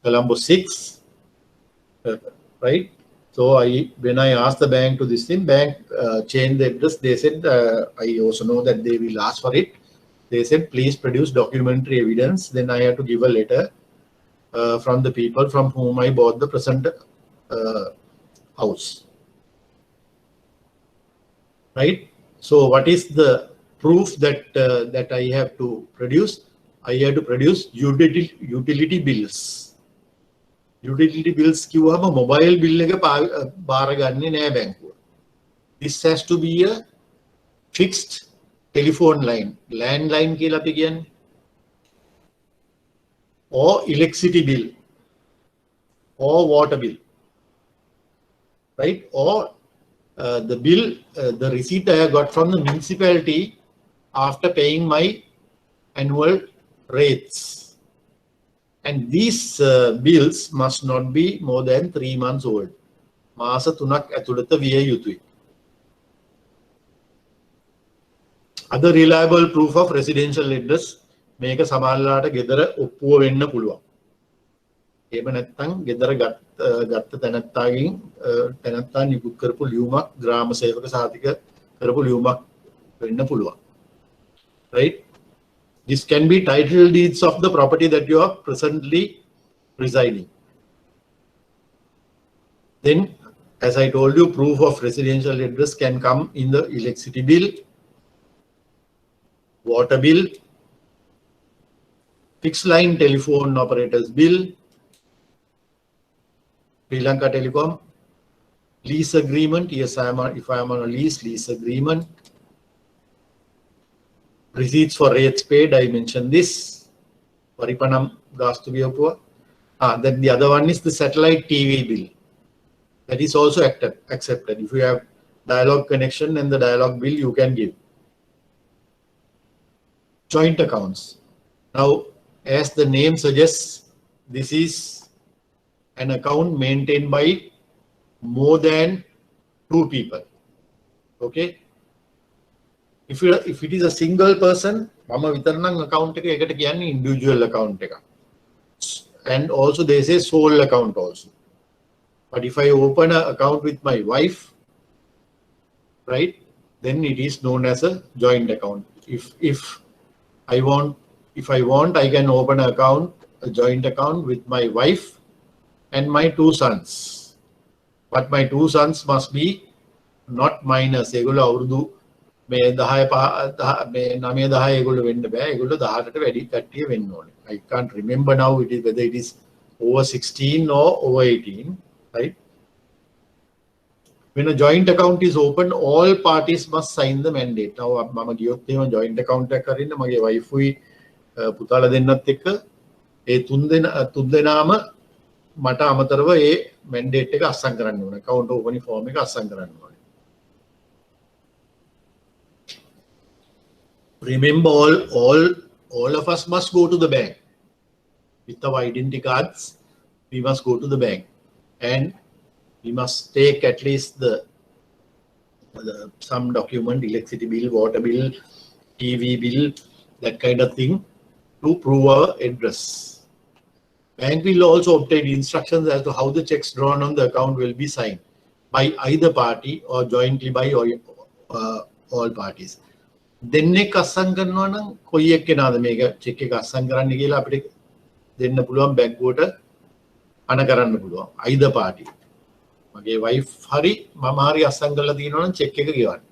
Colombo 6, right? So when I asked the bank to this thing, bank changed the address. They said, I also know that they will ask for it. They said, please produce documentary evidence. Then I had to give a letter from the people from whom I bought the present house. Right? So what is the proof that that I have to produce? I have to produce utility bills. Utility bills කිව්වම mobile bill එක බාරගන්නේ නෑ බැංකුව. This has to be a fixed telephone line, landline කියලා අපි කියන්නේ. Or electricity bill, or water bill, right? Or the bill, the receipt I got from the municipality after paying my annual rates. And these bills must not be more than 3 months old. මාස 3ක් ඇතුළත විය යුතුයි. Other reliable proof of residential address, මේක සමහරලාට ගෙදර ඔප්පුව වෙන්න පුළුවන්. එහෙම නැත්නම් ගෙදර ගත්ත තැනත්තා නිකුත් කරපු ලියුමක් ග්‍රාම සේවක සාතික කරපු ලියුමක් වෙන්න පුළුවන්. Right? This can be title deeds of the property that you are presently residing. Then, as I told you, proof of residential address can come in the electricity bill, water bill, fixed line telephone operators bill, Sri Lanka Telecom, lease agreement. Yes, if I am on a lease agreement. Receipts for rates paid, I mentioned this. Paripanam Gastubiapua. Then the other one is the satellite TV bill. That is also accepted. If you have dialogue connection and the dialogue bill, you can give. Joint accounts. Now, as the name suggests, this is an account maintained by more than 2 people. Okay? If it is a single person, mama vitarnang account එක එකට කියන්නේ individual account එක. And also they say sole account also. But if I open an account with my wife, right, then it is known as a joint account. If I want, I can open an account, a joint account with my wife and my 2 sons. But my 2 sons must be not minors. ඒගොල්ලෝ අවුරුදු මේ 10 ඒගොල්ලෝ වෙන්න බෑ. ඒගොල්ලෝ 18ට වැඩි කට්ටිය වෙන්න ඕනේ. I can't remember now whether it is over 16 or over 18, right? When a joint account is opened, all parties must sign the mandate. Now මම ගියොත් එහෙම joint account එකක් කරන්න මගේ wife උයි පුතාලා දෙන්නත් එක්ක ඒ තුන් දෙනාම මට අමතරව ඒ mandate එක අස්සම් කරන්න ඕනේ. account opening form එක අස්සම් කරන්න ඕනේ. Remember, all of us must go to the bank with our identity cards. We must go to the bank, and we must take at least some document, electricity bill, water bill, TV bill, that kind of thing, to prove our address. Bank will also obtain instructions as to how the checks drawn on the account will be signed by either party or jointly by all parties. දෙන්නෙක් අස්සම් කරනවා නම් කොයි එක්කෙනාද මේක check එක අස්සම් කරන්න කියලා අපිට දෙන්න පුළුවන් බැංකුවට අණ කරන්න පුළුවන් either party. මගේ wife හරි මම හරි අස්සම් කරලා තියෙනවා නම් චෙක් එක ගෙවන්න.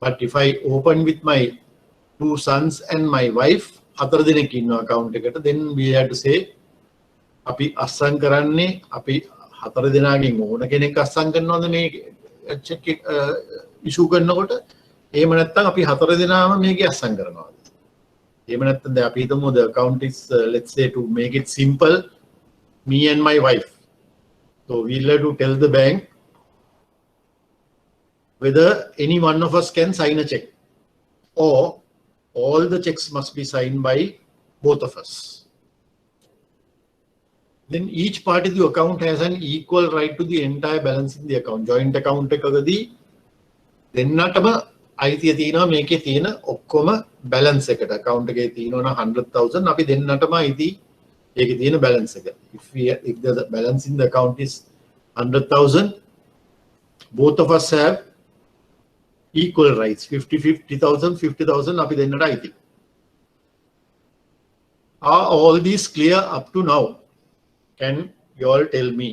But if I open with my 2 sons and my wife, 4 දෙනෙක් ඉන්නවා account එකට, then we have to say අපි අස්සම් කරන්නේ අපි 4 දෙනාගෙන් ඕන කෙනෙක් අස්සම් කරනවද මේ චෙක් එක issue කරනකොට? එහෙම නැත්නම් අපි 4 දෙනාම මේක අස්සම් කරනවාද? එහෙම නැත්නම් දැන් අපි හිතමු the account is let's say, to make it simple, me and my wife. So we'll have to tell the bank whether any one of us can sign a check, or all the checks must be signed by both of us. then each part of the account has an equal right to the entire balance in the account. Joint account එකකදී දෙන්නටම අයිතිය තියෙනවා මේකේ තියෙන ඔක්කොම balance එකට. account එකේ තියෙනවා 100,000 අපි දෙන්නටම අයිති ඒකේ තියෙන balance එක. If the balance in the account is 100,000, both of us have equal rights. 50,000 50,000 අපි දෙන්නට අයිති. Are all these clear up to now? Can you all tell me?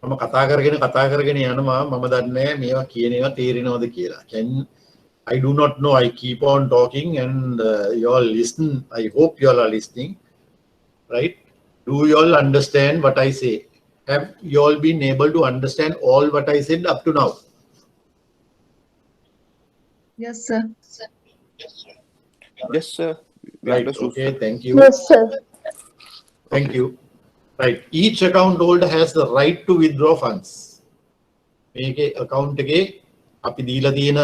මම කතා කරගෙන යනවා මම දන්නේ මේවා කියන ඒවා තේරෙනවද කියලා. I do not know. I keep on talking and you all listen. I hope you all are listening. Right? Do you all understand what I say? Have you all been able to understand all what I said up to now? Yes, sir. Yes, sir. We Right. understood. Okay. Thank you. Yes, sir. Thank you. Right. Each account holder has the right to withdraw funds. මේකේ account එකේ අපි දීලා තියෙන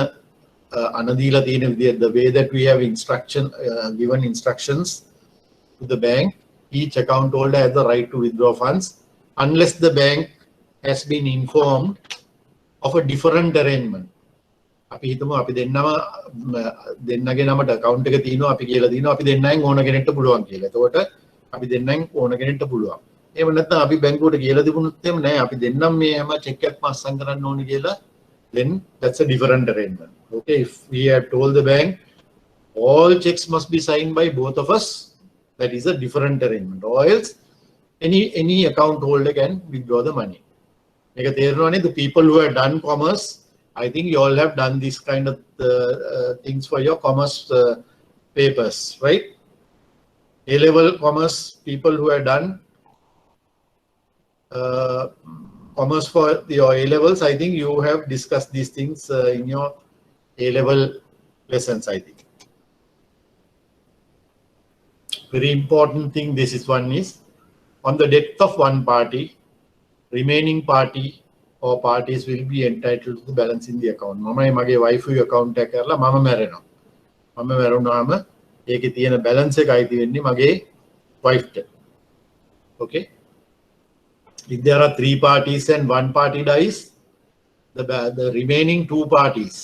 අනදීලා තියෙන විදිය, the way that we have given instructions to the bank, each account holder has the right to withdraw funds unless the bank has been informed of a different arrangement. අපි හිතමු අපි දෙන්නගේ නමට account එක තියෙනවා අපි කියලා දිනවා අපි දෙන්නෙන් ඕන කෙනෙක්ට පුළුවන් කියලා. එතකොට අපි දෙන්නෙන් ඕන කෙනෙක්ට පුළුවන්. එහෙම නැත්නම් අපි බැංකුවට කියලා තිබුණොත් එහෙම නෑ අපි දෙන්නම් මේ හැම චෙක් එකක්ම අස්සම් කරන්න ඕනේ කියලා, then that's a different arrangement. Okay, if we have told the bank all checks must be signed by both of us, that is a different arrangement. Or else any account holder can withdraw the money. මේක තේරෙනවනේ? The people who have done commerce, I think you all have done this kind of things for your commerce papers, right? A-level commerce people who have done commerce for your A-levels, I think you have discussed these things in your A-level lessons, I think. Very important thing, this is one is, on the death of one party, remaining party or parties will be entitled to the balance in the account. මමයි මගේ wife account එක කරලා මම මැරෙනවා. මම මැරුණාම ඒකේ තියෙන balance එක අයිති වෙන්නේ මගේ wife ට. Okay? If there are 3 parties and 1 party dies, the remaining 2 parties,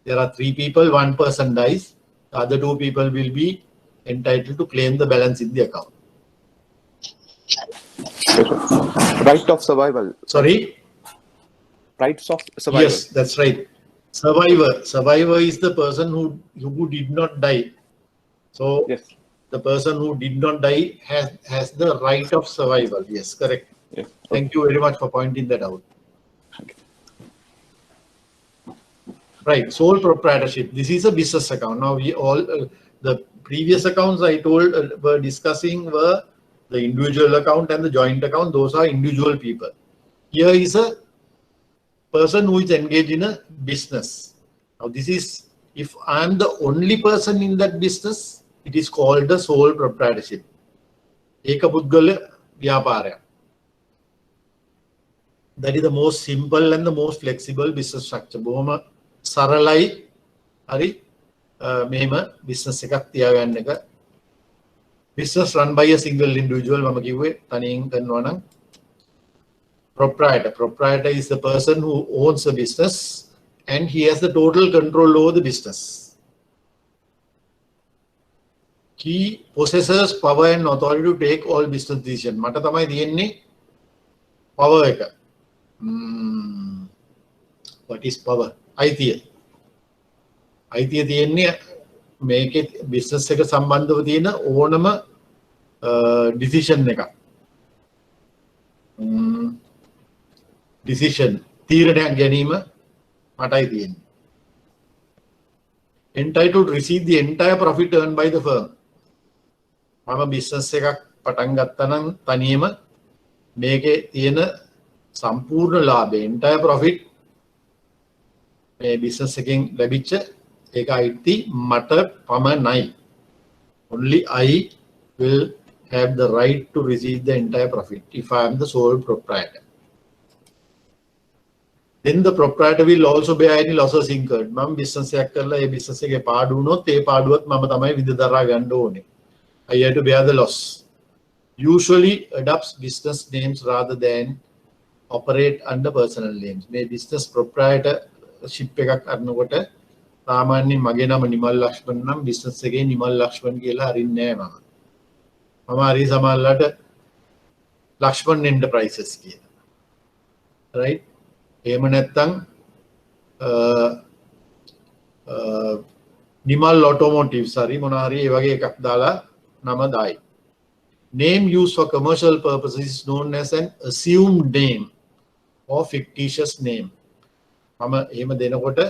there are 3 people, 1 person dies, the other 2 people will be entitled to claim the balance in the account. Right of survival. Sorry? Rights of survival. Yes, that's right. Survivor is the person who did not die. So Yes. the person who did not die has the right of survival. Yes, correct. Yes. Thank you very much for pointing that out. Right, sole proprietorship. This is a business account. Now we all the previous accounts I told were discussing were the individual account and the joint account. Those are individual people. Here is a person who is engaged in a business. Now this is, if I am the only person in that business, it is called the sole proprietorship. Eka පුද්ගල ව්‍යාපාරය. That is the most simple and the most flexible business structure. බොහොම සරලයි. හරි මෙහෙම business එකක් තියාගන්න එක. Business run by a single individual. මම කිව්වේ තනියෙන් කරනවා නම් proprietor. Proprietor is the person who owns a business and he has the total control over the business. He possesses power and authority to take all business decisions. මට තමයි තියෙන්නේ power එක. What is power? අයිතිය. අයිතිය තියෙන්නේ මේකේ business එක සම්බන්ධව තියෙන ඕනම decision එකක්. Decision තීරණයක් ගැනීම මටයි තියෙන්නේ. Entitled to receive the entire profit earned by the firm. මම business එකක් පටන් ගත්තා නම් තනියම මේකේ තියෙන සම්පූර්ණ ලාභය entire profit මේ business එකෙන් ලැබිච්ච ඒක අයිති මට පමණයි. Only I will have the right to receive the entire profit if I am the sole proprietor. Then the proprietor will also bear any losses incurred. මම business එකක් කරලා ඒ business එකේ පාඩු වුණොත් ඒ පාඩුවත් මම තමයි විඳ දරා ගන්න ඕනේ. I have to bear the loss. Usually adopts business names rather than operate under personal names. මේ business proprietorship එකක් අරනකොට සාමාන්‍යයෙන් මගේ නම නිමල් ලක්ෂ්මන් නම් business එකේ නිමල් ලක්ෂ්මන් කියලා අරින්නේ නැහැ මම. මම හරි සමහරලාට ලක්ෂ්මන් enterprises කියලා. right? එහෙම නැත්නම් නිමල් automotives හරි මොනවා හරි ඒ වගේ එකක් දාලා නම දායි. Name used for commercial purposes is known as an assumed name or fictitious name. මම එහෙම දෙනකොට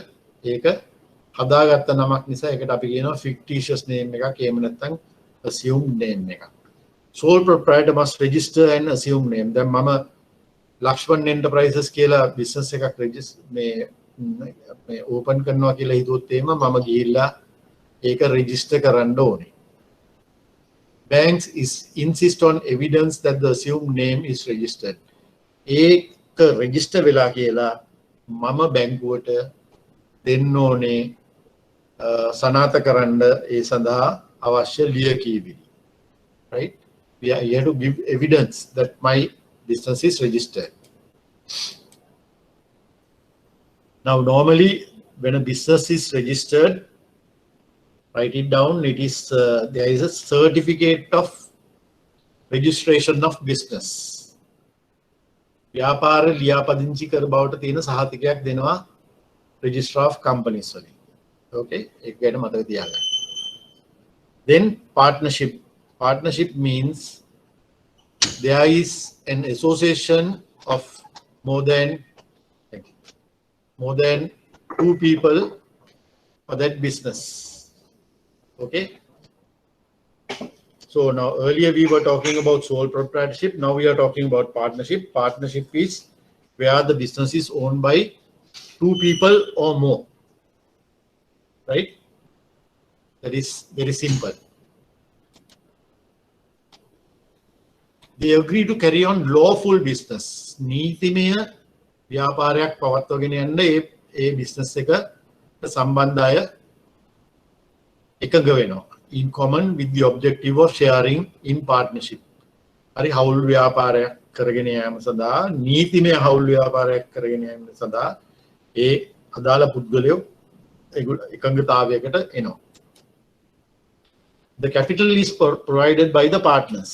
ඒක හදාගත්ත නමක් නිසා ඒකට අපි කියනවා fictitious name එකක් එහෙම නැත්නම් assumed name එකක්. Sole proprietor must register an assumed name. දැන් මම ලක්ෂ්මන් enterprises කියලා business එකක් මේ open කරනවා කියලා හිතුවොත් එහෙම මම ගිහිල්ලා ඒක register කරන්න ඕනේ. Banks insist on evidence that the assumed name is registered. ඒක register වෙලා කියලා මම බැංකුවට දෙන්න ඕනේ සනාථ කරන්න ඒ සඳහා අවශ්‍ය ලියකියවිලි. Right? You have to give evidence that my business is registered. Now, normally, when a business is registered, write it down. It is there is a certificate of registration of business. ව්‍යාපාර ලියාපදිංචි කර බවට තියෙන සහතිකයක් දෙනවා registrar of companies වලින්. Okay, ඒක ගැන මතක තියාගන්න. Then partnership. Partnership means there is an association of more than 2 people for that business. Okay. So now earlier we were talking about sole proprietorship. Now we are talking about partnership. Partnership is where the business is owned by 2 people or more. Right? That is very simple. They agree to carry on lawful business. නීතිමය ව්‍යාපාරයක් පවත්වාගෙන යන්න ඒ business එක සම්බන්ධ අය එකඟ වෙනවා. In common with the objective of sharing in partnership. හරි හවුල් ව්‍යාපාරයක් කරගෙන යාම සඳහා නීතිමය හවුල් ව්‍යාපාරයක් කරගෙන යාම සඳහා ඒ අදාළ පුද්ගලයෝ එකඟතාවයකට එනවා. The capital is provided by the partners.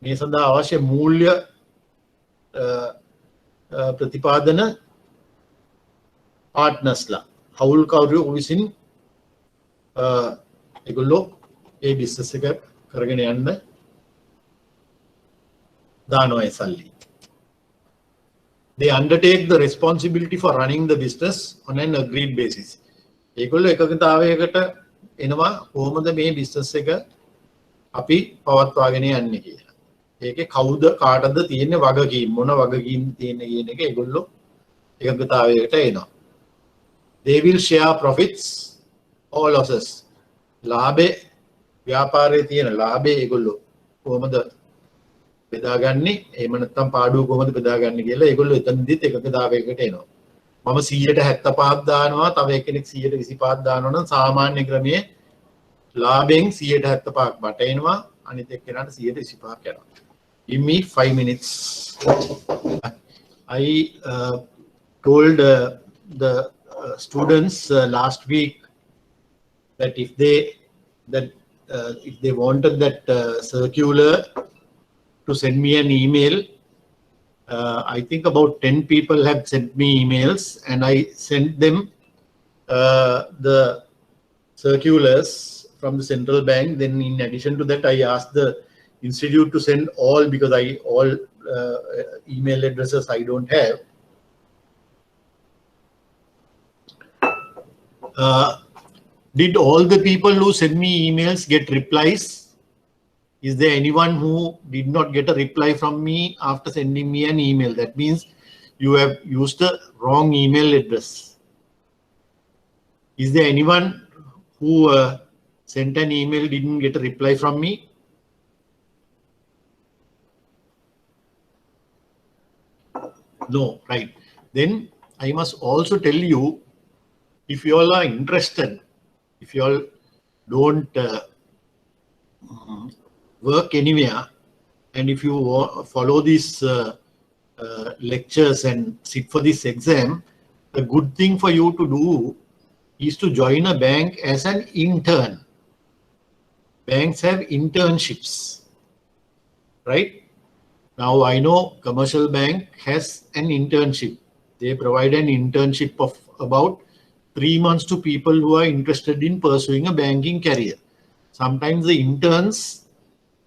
මේ සඳහා අවශ්‍ය මූල්‍ය ප්‍රතිපාදන පාර්ට්නර්ස්ලා හවුල්කරුවෝ විසින් ඒගොල්ලෝ ඒ බිස්නස් එක කරගෙන යන්න දානවා ඒ සල්ලි. They undertake the responsibility for running the business on an agreed basis. ඒගොල්ලෝ එකඟතාවයකට එනවා කොහොමද මේ බිස්නස් එක අපි පවත්වාගෙන යන්නේ කියලා. ඒකේ කවුද කාටද තියෙන්නේ වගකීම් මොන වගකීම් තියෙන්නේ කියන එක ඒගොල්ලෝ එකඟතාවයකට එනවා. They will share profits or losses. ලාභේ ව්‍යාපාරයේ තියෙන ලාභේ ඒගොල්ලෝ කොහොමද බෙදාගන්නේ එහෙම නැත්නම් පාඩුව කොහොමද බෙදාගන්නේ කියලා ඒගොල්ලෝ එතනදිත් එකඟතාවයකට එනවා. මම 175ක් දානවා තව එක්කෙනෙක් 125ක් දානවා නම් සාමාන්‍ය ක්‍රමයේ ලාභෙන් 175ක් මට එනවා අනිත් එක්කෙනාට 125ක් යනවා. Give me 5 minutes. I told the students last week that if they wanted that circular to send me an email, I think about 10 people have sent me emails and I sent them the circulars from the central bank. Then in addition to that, I asked the institute to send all because all email addresses I don't have. Did all the people who send me emails get replies? Is there anyone who did not get a reply from me after sending me an email? That means you have used the wrong email address. Is there anyone who sent an email, didn't get a reply from me? No, right. Then I must also tell you, if you all are interested, if you all don't work anywhere, and if you follow these lectures and sit for this exam, the good thing for you to do is to join a bank as an intern. Banks have internships, right? Now I know commercial bank has an internship. They provide an internship of about 3 months to people who are interested in pursuing a banking career. Sometimes the interns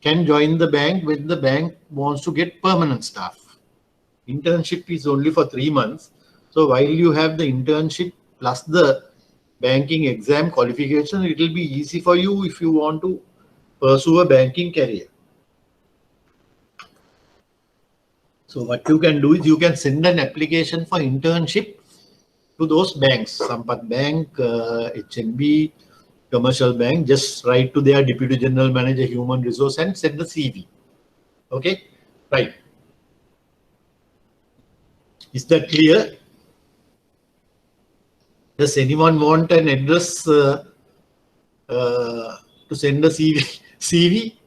can join the bank when the bank wants to get permanent staff. Internship is only for 3 months. So while you have the internship plus the banking exam qualification, it will be easy for you if you want to pursue a banking career. So what you can do is you can send an application for internship to those banks, Sampath Bank, HNB, Commercial Bank. Just write to their Deputy General Manager, Human Resource, and send the CV. Okay, right. Is that clear? Does anyone want an address to send a CV?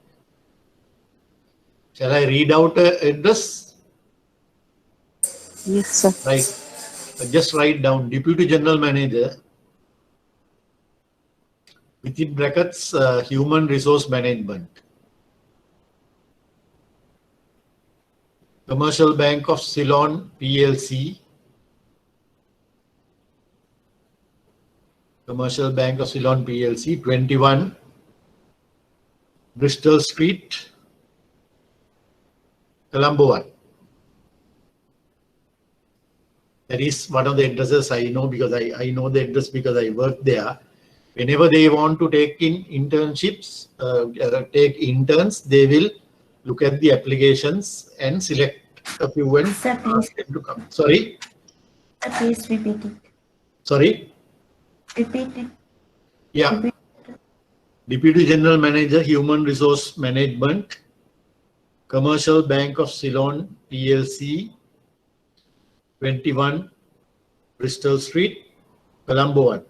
Shall I read out an address? Yes, sir. Right. Just write down Deputy General Manager, within brackets, Human Resource Management, Commercial Bank of Ceylon PLC, Commercial Bank of Ceylon PLC, 21 Bristol Street, Colombo 1. That is one of the addresses I know, because I know the address because I work there. Whenever they want to take in internships, take interns, they will look at the applications and select a few and ask them to come. Sorry? Please repeat it. Sorry? Repeat it. Yeah. Repeat it. Deputy General Manager, Human Resource Management, Commercial Bank of Ceylon PLC, 21 Bristol Street, Colombo 1.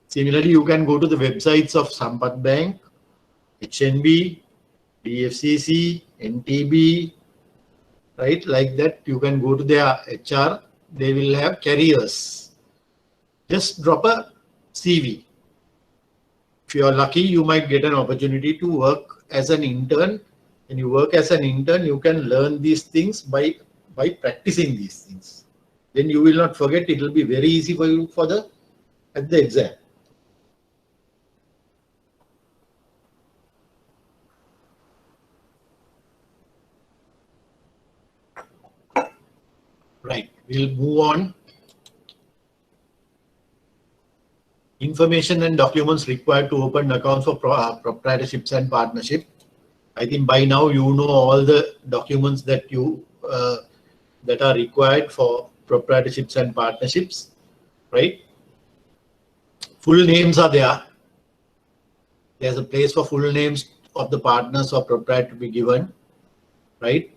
Similarly, you can go to the websites of Sampath Bank, HNB, DFCC, NTB, right? Like that, you can go to their HR. They will have careers. Just drop a CV. If you are lucky, you might get an opportunity to work as an intern. When you work as an intern, you can learn these things by practicing these things. Then you will not forget. It will be very easy for you at the exam. Right, we'll move on. Information and documents required to open accounts for proprietorships and partnership. I think by now you know all the documents that that are required for proprietorships and partnerships, right? Full names are there. There's a place for full names of the partners or proprietor to be given, right?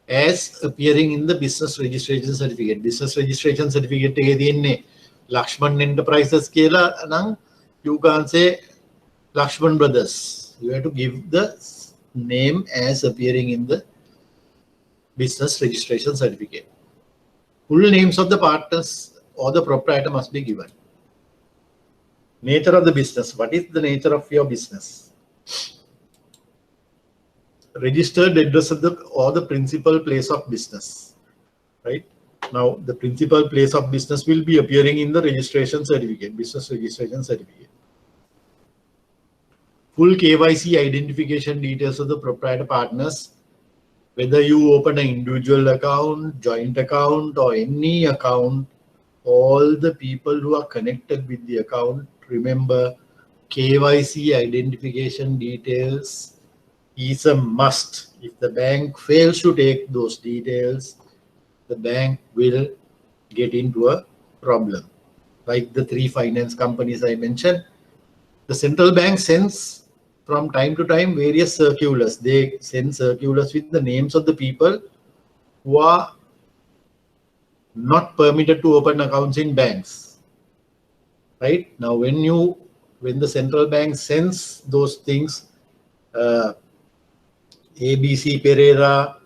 As appearing in the business registration certificate. Business registration certificate is Lakshman Enterprises kela nang you can say Lakshman Brothers. You have to give the name as appearing in the business registration certificate. Full names of the partners or the proprietor must be given. Nature of the business. What is the nature of your business? Registered address of the principal place of business, right? Now the principal place of business will be appearing in the registration certificate, business registration certificate. Full KYC identification details of the proprietor partners, whether you open an individual account, joint account, or any account, all the people who are connected with the account, remember KYC identification details is a must. If the bank fails to take those details, the bank will get into a problem. Like the 3 finance companies I mentioned, the central bank sends from time to time various circulars. They send circulars with the names of the people who are not permitted to open accounts in banks. Right now, when the central bank sends those things, ABC Pereira,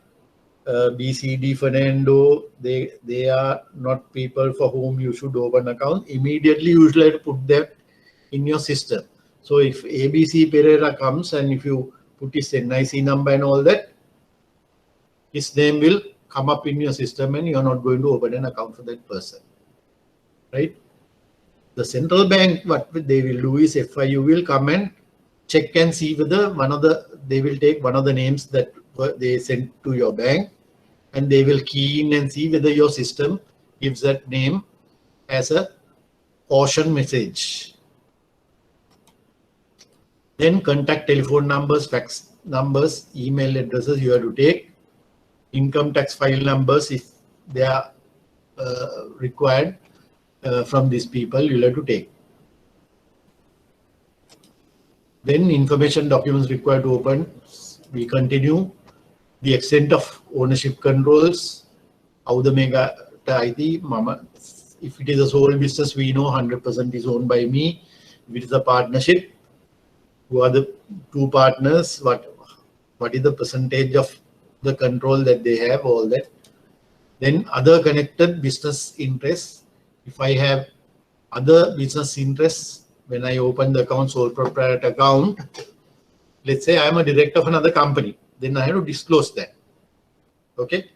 BCD Fernando, they are not people for whom you should open account. Immediately you should have to put that in your system. So if ABC Pereira comes and if you put his NIC number and all that, his name will come up in your system and you're not going to open an account for that person, right? The central bank, what they will do is FIU will come and check and see whether they will take one of the names that they sent to your bank and they will key in and see whether your system gives that name as a caution message. Then contact telephone numbers, fax numbers, email addresses you have to take, income tax file numbers if they are required from these people you'll have to take. Then information documents required to open. We continue the extent of ownership controls. How the mega ID, mama. If it is a sole business, we know 100% is owned by me. If it is a partnership, who are the two partners? What is the percentage of the control that they have? All that. Then other connected business interests. If I have other business interests when I open the account, sole proprietor account, let's say I'm a director of another company, then I have to disclose that. Okay.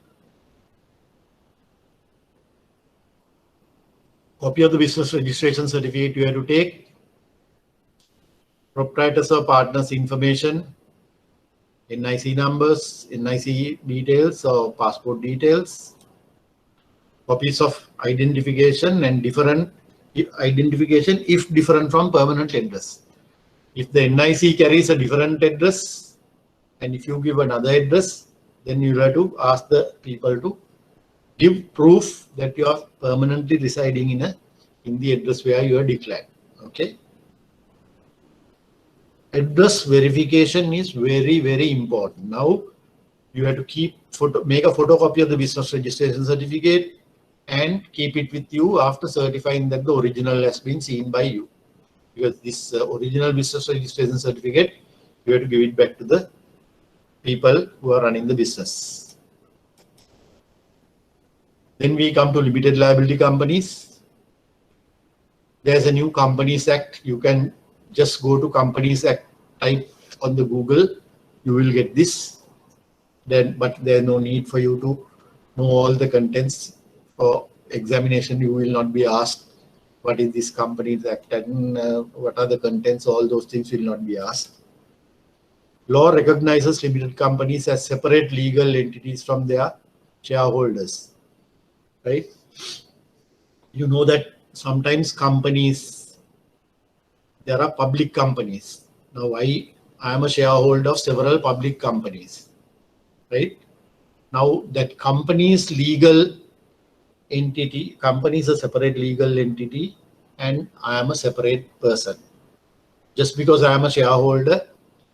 Copy of the business registration certificate you have to take. Proprietors or partners information, NIC numbers, NIC details or passport details. Copies of identification and different identification if different from permanent address. If the NIC carries a different address and if you give another address, then you have to ask the people to give proof that you are permanently residing in the address where you are declared. Okay. Address verification is very, very important. Now you have to make a photocopy of the business registration certificate and keep it with you after certifying that the original has been seen by you. Because this original business registration certificate, you have to give it back to the people who are running the business. Then we come to limited liability companies. There's a new Companies Act. You can just go to Companies Act, type on the Google, you will get this. But there's no need for you to know all the contents. For examination, you will not be asked what is this Companies Act and what are the contents. All those things will not be asked. Law recognizes limited companies as separate legal entities from their shareholders, right? You know that sometimes companies, there are public companies. Now I am a shareholder of several public companies, right? Now that company's legal entity, company is a separate legal entity and I am a separate person. Just because I am a shareholder,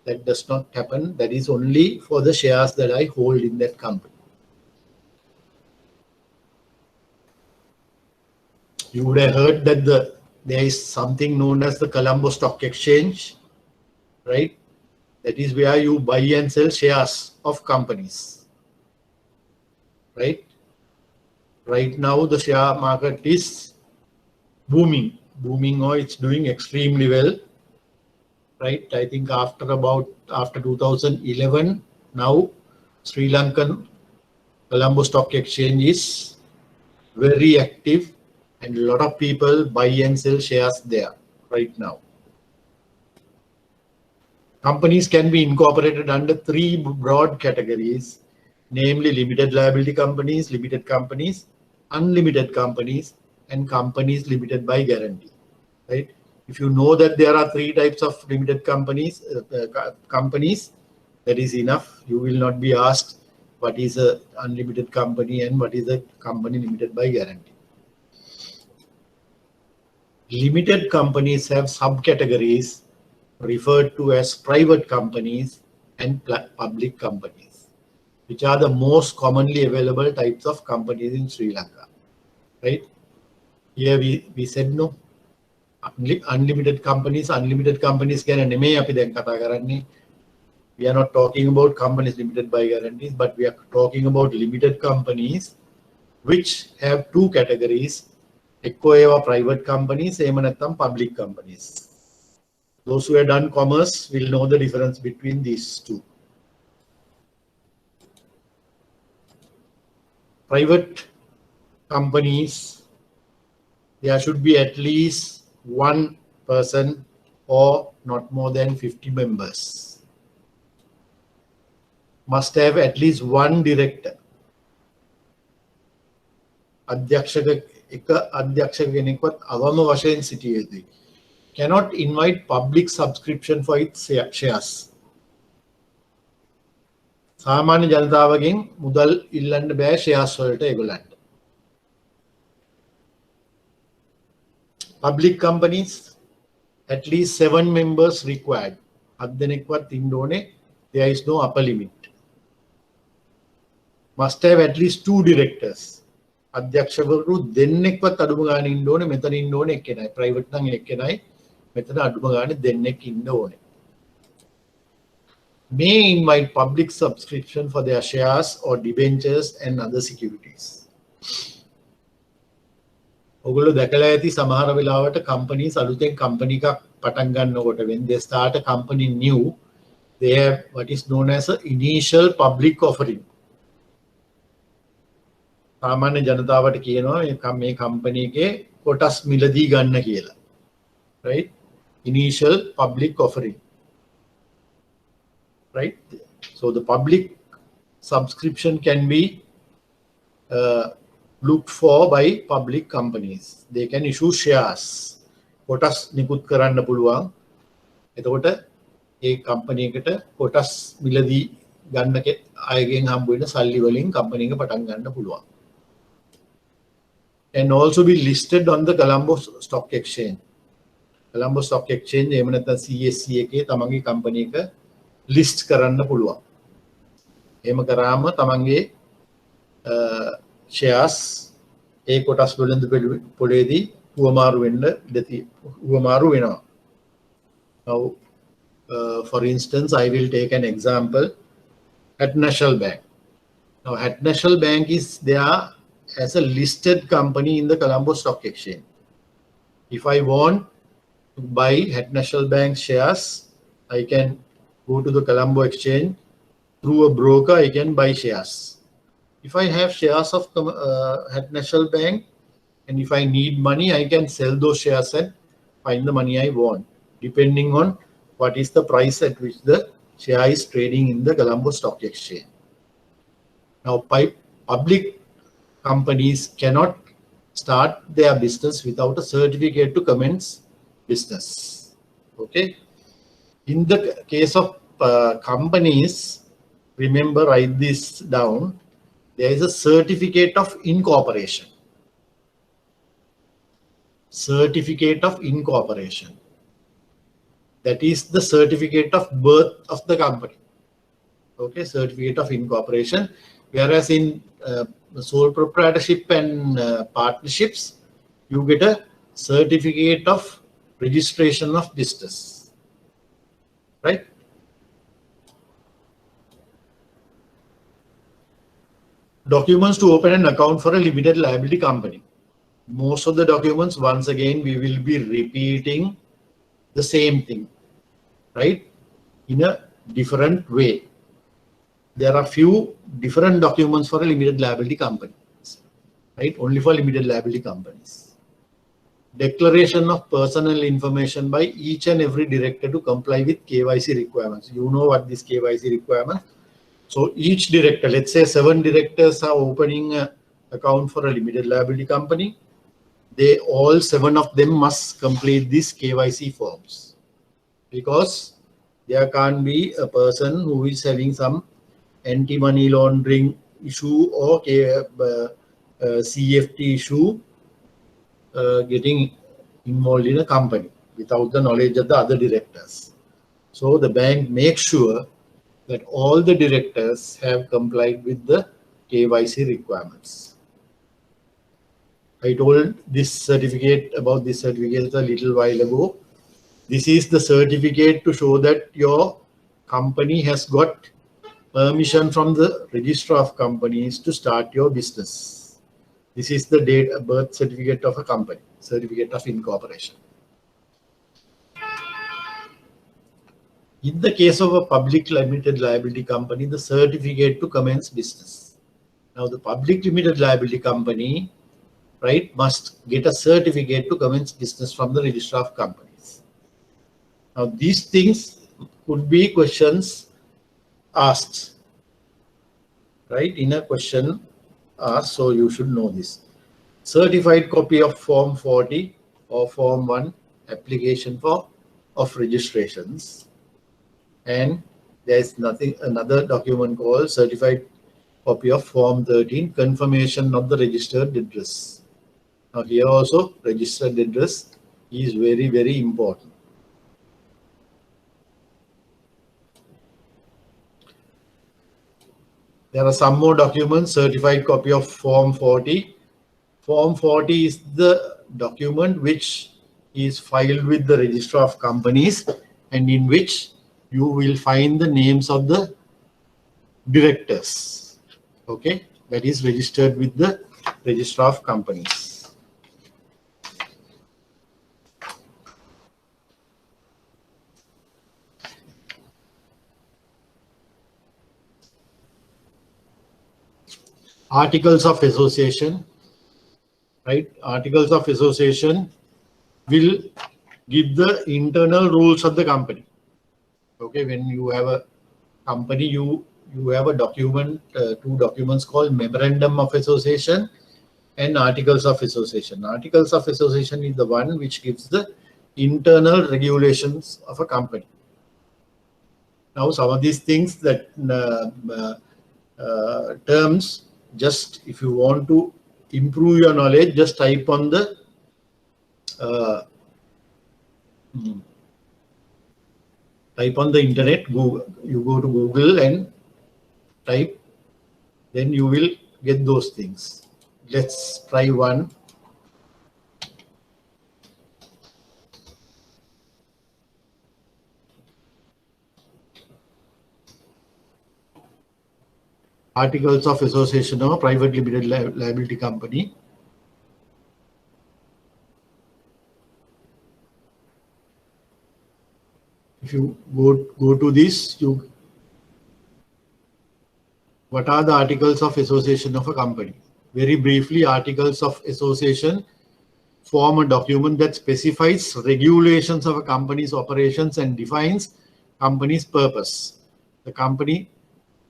that does not happen. That is only for the shares that I hold in that company. You would have heard that there is something known as the Colombo Stock Exchange, right? That is where you buy and sell shares of companies, right? Right now, the share market is booming, or it's doing extremely well, right? I think after 2011, now Sri Lankan Colombo Stock Exchange is very active and a lot of people buy and sell shares there right now. Companies can be incorporated under three broad categories, namely limited liability companies, limited companies, unlimited companies, and companies limited by guarantee, right? If you know that there are three types of limited companies, that is enough. You will not be asked what is a unlimited company and what is a company limited by guarantee. Limited companies have subcategories referred to as private companies and public companies, which are the most commonly available types of companies in Sri Lanka, right? Here we said no. Unlimited companies ගැන නෙමෙයි අපි දැන් කතා කරන්නේ. We are not talking about companies limited by guarantees, but we are talking about limited companies which have two categories. Ekko private companies, public companies. Those who have done commerce will know the difference between these two. Private companies, there should be at least one person or not more than 50 members. Must have at least one director. Adhyakshaka කෙනෙක්වත් අවම වශයෙන් සිටියේදී cannot invite public subscription for its shares. සාමාන්‍ය ජනතාවගෙන් මුදල් ඉල්ලන්න බෑ shares වලට ඒගොල්ලන්ට. Public companies, at least 7 members required. 7 දෙනෙක්වත් ඉන්න ඕනේ. There is no upper limit. Must have at least 2 directors. අධ්‍යක්ෂකවරු දෙන්නෙක්වත් අඩුම ගානේ ඉන්න ඕනේ. මෙතන ඉන්න ඕනේ එක්කෙනයි. ප්‍රයිවට් නම් එක්කෙනයි. මෙතන අඩුම ගානේ දෙන්නෙක් ඉන්න ඕනේ. May invite public subscription for their shares or debentures and other securities. ඔගොල්ලෝ දැකලා ඇති සමහර වෙලාවට companies අලුතෙන් company එකක් පටන් ගන්නකොට when they start a company new, they have what is known as an initial public offering. සාමාන්‍ය ජනතාවට කියනවා මේ කම්පැනි එකේ කොටස් මිලදී ගන්න කියලා. Right? Initial public offering. Right? So the public subscription can be looked for by public companies. They can issue shares. කොටස් නිකුත් කරන්න පුළුවන්. එතකොට ඒ කම්පැනි එකට කොටස් මිලදී ගන්න අයගෙන් හම්බ වෙන සල්ලි වලින් කම්පැනි එක පටන් ගන්න පුළුවන්. And also be listed on the Colombo Stock Exchange. Colombo Stock Exchange එහෙම නැත්නම් CSE එකේ තමන්ගේ කම්පැනි එක ලිස්ට් කරන්න පුළුවන්. එහෙම කරාම තමන්ගේ shares ඒ කොටස් වලින් පොලේදී හුවමාරු වෙනවා. Now for instance, I will take an example at National Bank. Now at National Bank is there as a listed company in the Colombo Stock Exchange. If I want to buy at National Bank shares, I can go to the Colombo Exchange through a broker. I can buy shares. If I have shares of at National Bank and if I need money, I can sell those shares and find the money I want, depending on what is the price at which the share is trading in the Colombo Stock Exchange. Now, public companies cannot start their business without a certificate to commence business. Okay. In the case of companies, remember, write this down. There is a certificate of incorporation. Certificate of incorporation. That is the certificate of birth of the company. Okay, certificate of incorporation. Whereas in sole proprietorship and partnerships, you get a certificate of registration of business. Right? Documents to open an account for a limited liability company. Most of the documents, once again, we will be repeating the same thing, right? In a different way. There are few different documents for a limited liability company, right? Only for limited liability companies. Declaration of personal information by each and every director to comply with KYC requirements. You know what this KYC requirement. So each director, let's say 7 directors are opening an account for a limited liability company. They all 7 of them must complete these KYC forms, because there can't be a person who is having some anti-money laundering issue or CFT issue getting involved in a company without the knowledge of the other directors. So the bank makes sure that all the directors have complied with the KYC requirements. I told this certificate about this certificate a little while ago. This is the certificate to show that your company has got permission from the Registrar of Companies to start your business. This is the date, birth certificate of a company, certificate of incorporation. In the case of a public limited liability company, the certificate to commence business. Now, the public limited liability company, right, must get a certificate to commence business from the Registrar of Companies. Now, these things could be questions asked, right, in a question asked, so you should know this. Certified copy of Form 40 or Form 1 application of registrations. And there's another document called certified copy of Form 13, confirmation of the registered address. Now here also registered address is very, very important. There are some more documents, certified copy of Form 40. Form 40 is the document which is filed with the Registrar of Companies and in which you will find the names of the directors. Okay, that is registered with the Registrar of Companies. Articles of Association, right? Articles of Association will give the internal rules of the company. Okay, when you have a company, you have a document, two documents called Memorandum of Association and Articles of Association. Articles of Association is the one which gives the internal regulations of a company. Now, some of these things that terms, just if you want to improve your knowledge, just type on the internet. Google, you go to Google and type, then you will get those things. Let's try one. Articles of Association of a private limited liability company. If you go to this, what are the Articles of Association of a company? Very briefly, Articles of Association form a document that specifies regulations of a company's operations and defines company's purpose. The company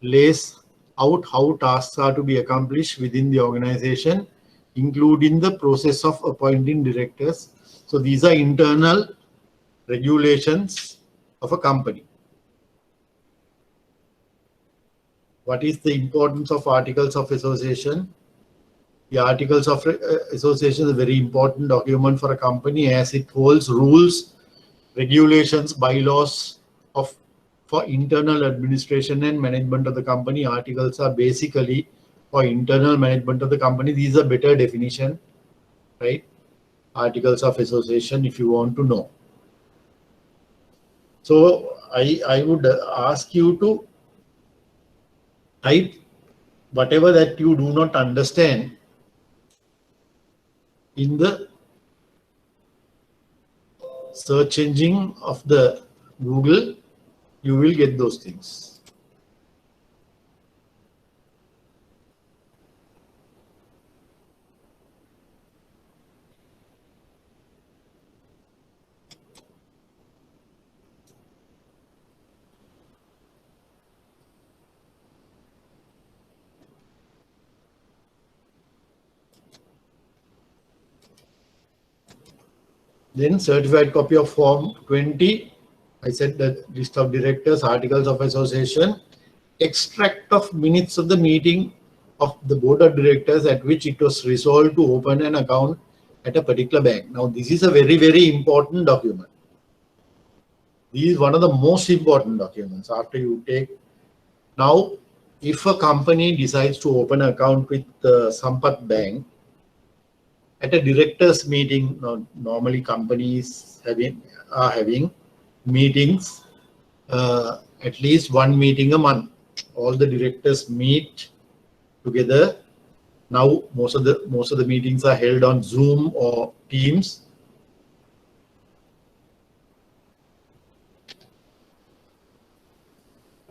lays out how tasks are to be accomplished within the organization, including the process of appointing directors. So these are internal regulations of a company. What is the importance of Articles of Association? The Articles of Association is a very important document for a company as it holds rules, regulations, bylaws for internal administration and management of the company. Articles are basically for internal management of the company. These are better definition, right? Articles of Association, if you want to know. So I would ask you to type whatever that you do not understand in the search engine of the Google. You will get those things. Then certified copy of Form 20. I said that list of directors, Articles of Association, extract of minutes of the meeting of the board of directors at which it was resolved to open an account at a particular bank. Now, this is a very, very important document. This is one of the most important documents after you take. Now, if a company decides to open an account with Sampath Bank, at a directors meeting, normally companies are having meetings at least one meeting a month. All the directors meet together. Now most of the meetings are held on Zoom or Teams.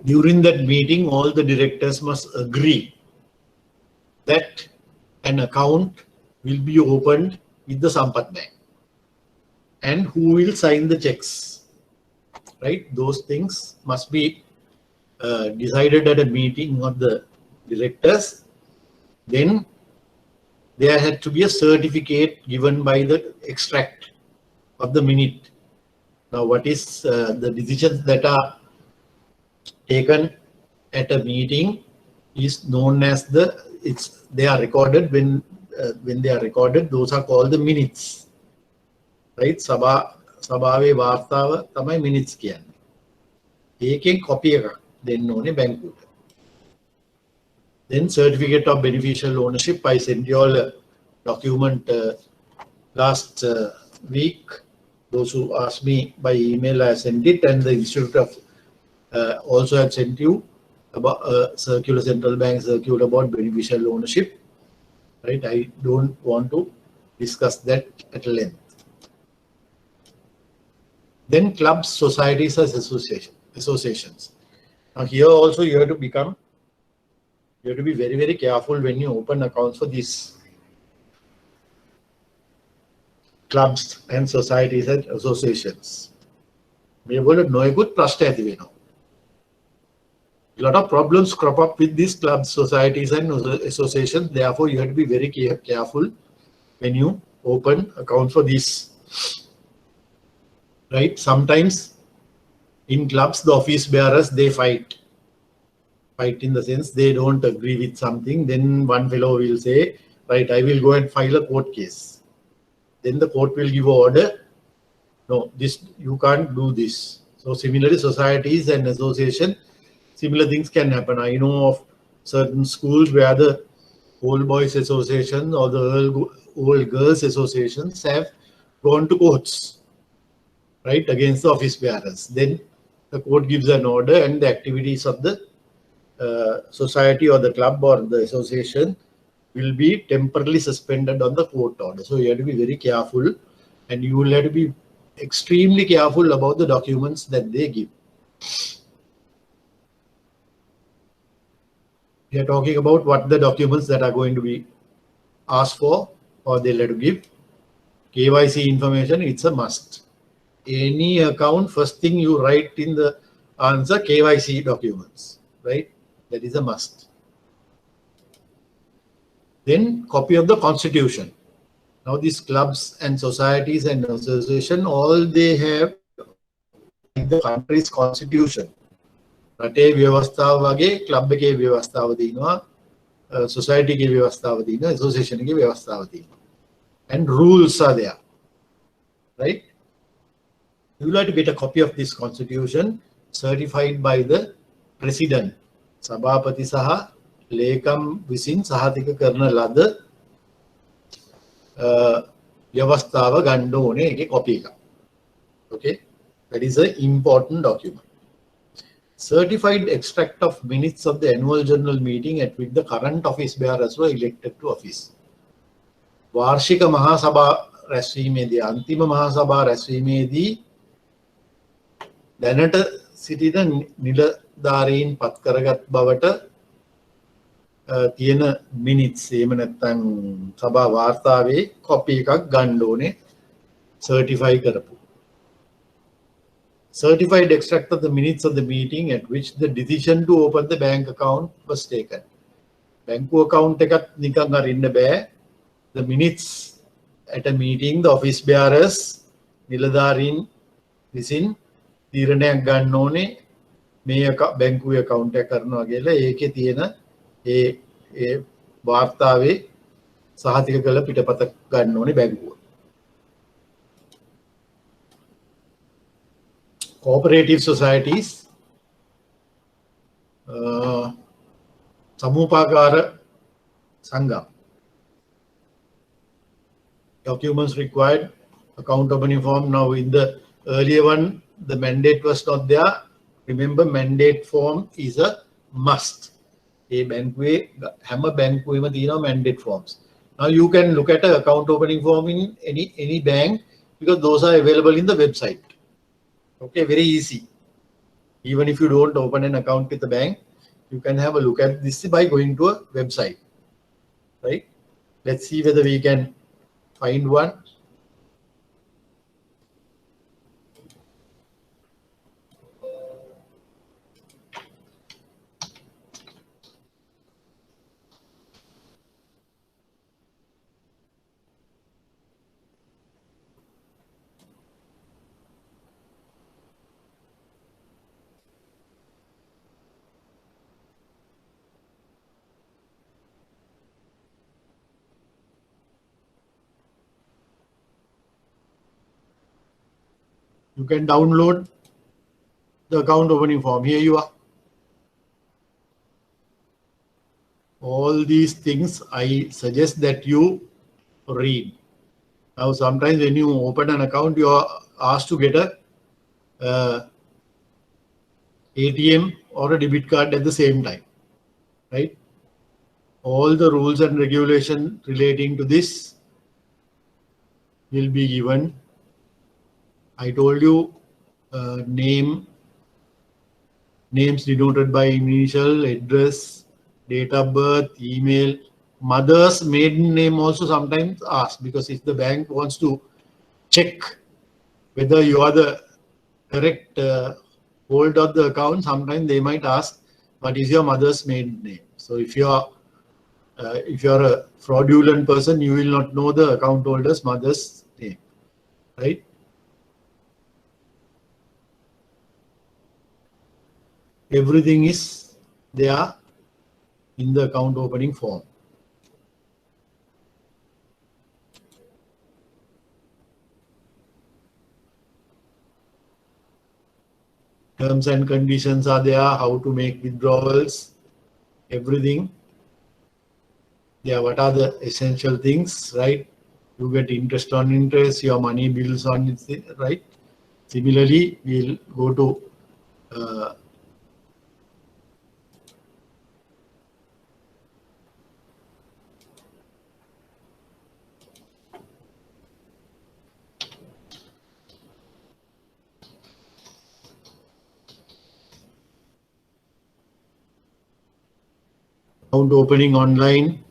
During that meeting, all the directors must agree that an account will be opened with the Sampath Bank and who will sign the checks, right? Those things must be decided at a meeting of the directors. Then there had to be a certificate given by the extract of the minute. Now, what is the decisions that are taken at a meeting is known as they are recorded. When they are recorded, those are called the minutes, right? සභාවේ වාර්තාව තමයි minutes කියන්නේ. ඒකෙන් copy එකක් දෙන්න ඕනේ බැංකුවට. Then certificate of beneficial ownership. I sent you all a document last week. Those who asked me by email, I sent it, and the Institute of also had sent you about circular, central bank circular about beneficial ownership. Right? I don't want to discuss that at length. Then clubs, societies as associations. Now here also you have to be very, very careful when you open accounts for these clubs and societies and associations. We have no good trust. A lot of problems crop up with these clubs, societies and associations. Therefore, you have to be very careful when you open accounts for these. Right? Sometimes in clubs, the office bearers, they fight in the sense they don't agree with something. Then one fellow will say, right, I will go and file a court case. Then the court will give order, no, this you can't do this. So similarly, societies and association, similar things can happen. I know of certain schools where the old boys association or the old girls associations have gone to courts, right, against the office bearers. Then the court gives an order and the activities of the society or the club or the association will be temporarily suspended on the court order. So you have to be very careful, and you will have to be extremely careful about the documents that they give. We are talking about what the documents that are going to be asked for or they'll have to give. KYC information, it's a must. Any account, first thing you write in the answer, KYC documents, right? That is a must. Then copy of the constitution. Now these clubs and societies and association, all they have in the country's constitution. රටේ ව්‍යවස්ථාව වගේ club එකේ ව්‍යවස්ථාව තියෙනවා, society එකේ ව්‍යවස්ථාව තියෙනවා, association එකේ ව්‍යවස්ථාව තියෙනවා. And rules are there, right? You will have to get a copy of this constitution certified by the president. සභාපති සහ ලේකම් විසින් සහතික කරන ලද ව්‍යවස්ථාව ගන්න ඕනේ ඒකේ copy එකක්. Okay, that is an important document. Certified extract of minutes of the annual general meeting at which the current office bearers were elected to office. වාර්ෂික මහා සභා රැස්වීමේදී අන්තිම මහා සභා රැස්වීමේදී දැනට සිටින නිලධාරීන් පත් කරගත් බවට තියෙන මිනිත්ස් එහෙම නැත්නම් සභා වාර්තාවේ කොපි එකක් ගන්න ඕනේ certify කරපු. Certified extract of the minutes of the meeting at which the decision to open the bank account was taken. බැංකුව account එකක් නිකන් අරින්න බෑ. The minutes at a meeting, the office bearers, නිලධාරීන් විසින් තීරණයක් ගන්න ඕනේ මේ බැංකුවේ account එක කරනවා කියලා. ඒකේ තියෙන ඒ වාර්තාවේ සහතික කළ පිටපත ගන්න ඕනේ බැංකුව. Cooperative societies, Samupakara Sangam. Documents required, account opening form. Now in the earlier one, the mandate was not there. remember mandate form is a must. A bankway, hammer bankway mandate forms. Now you can look at an account opening form in any bank because those are available in the website. Okay, very easy. Even if you don't open an account with the bank, you can have a look at this by going to a website, right? Let's see whether we can find one. You can download the account opening form. Here you are. All these things I suggest that you read. Now, sometimes when you open an account, you are asked to get a ATM or a debit card at the same time, right? All the rules and regulations relating to this will be given. I told you names denoted by initial, address, date of birth, email, mother's maiden name also sometimes asked, because if the bank wants to check whether you are the correct holder of the account, sometimes they might ask, what is your mother's maiden name? So if you are a fraudulent person, you will not know the account holder's mother's name, right? Everything is there in the account opening form. Terms and conditions are there, how to make withdrawals, everything. Yeah, what are the essential things, right? You get interest on interest, your money bills on it, right? Similarly, we'll go to account opening online,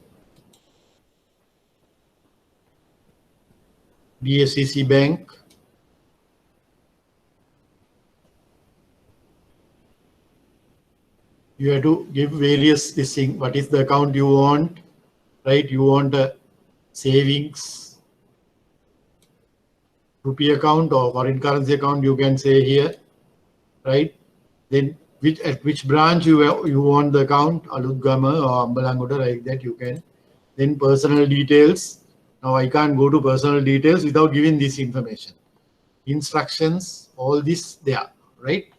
DFCC Bank. You have to give various this thing. What is the account you want, right? You want a savings rupee account or foreign currency account, you can say here, right? Then at which branch you want the account, Aludgama or Ambalangoda, like that you can. Then personal details. Now I can't go to personal details without giving this information. Instructions, all this there, right?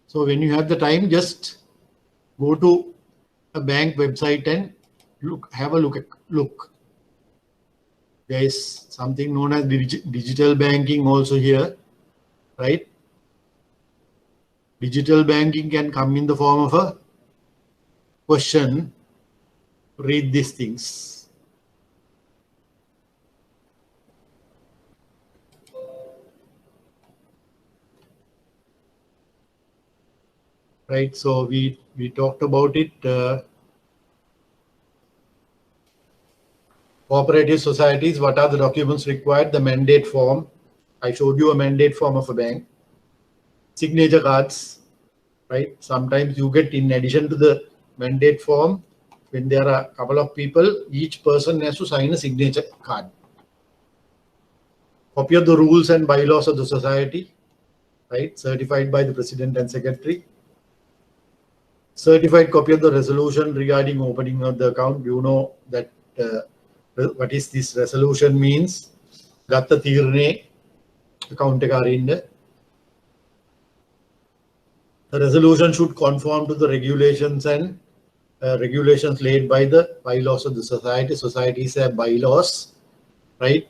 So when you have the time, just go to a bank website and have a look. There is something known as digital banking also here, right? Digital banking can come in the form of a question. Read these things. Right, so we talked about it. Cooperative societies, what are the documents required? The mandate form. I showed you a mandate form of a bank. Signature cards, right? Sometimes you get, in addition to the mandate form, when there are a couple of people, each person has to sign a signature card. Copy of the rules and bylaws of the society, right? Certified by the president and secretary. Certified copy of the resolution regarding opening of the account. You know that what is this resolution means. Gatta Tirne account The resolution should conform to the regulations and regulations laid by the bylaws of the society. Societies have bylaws, right?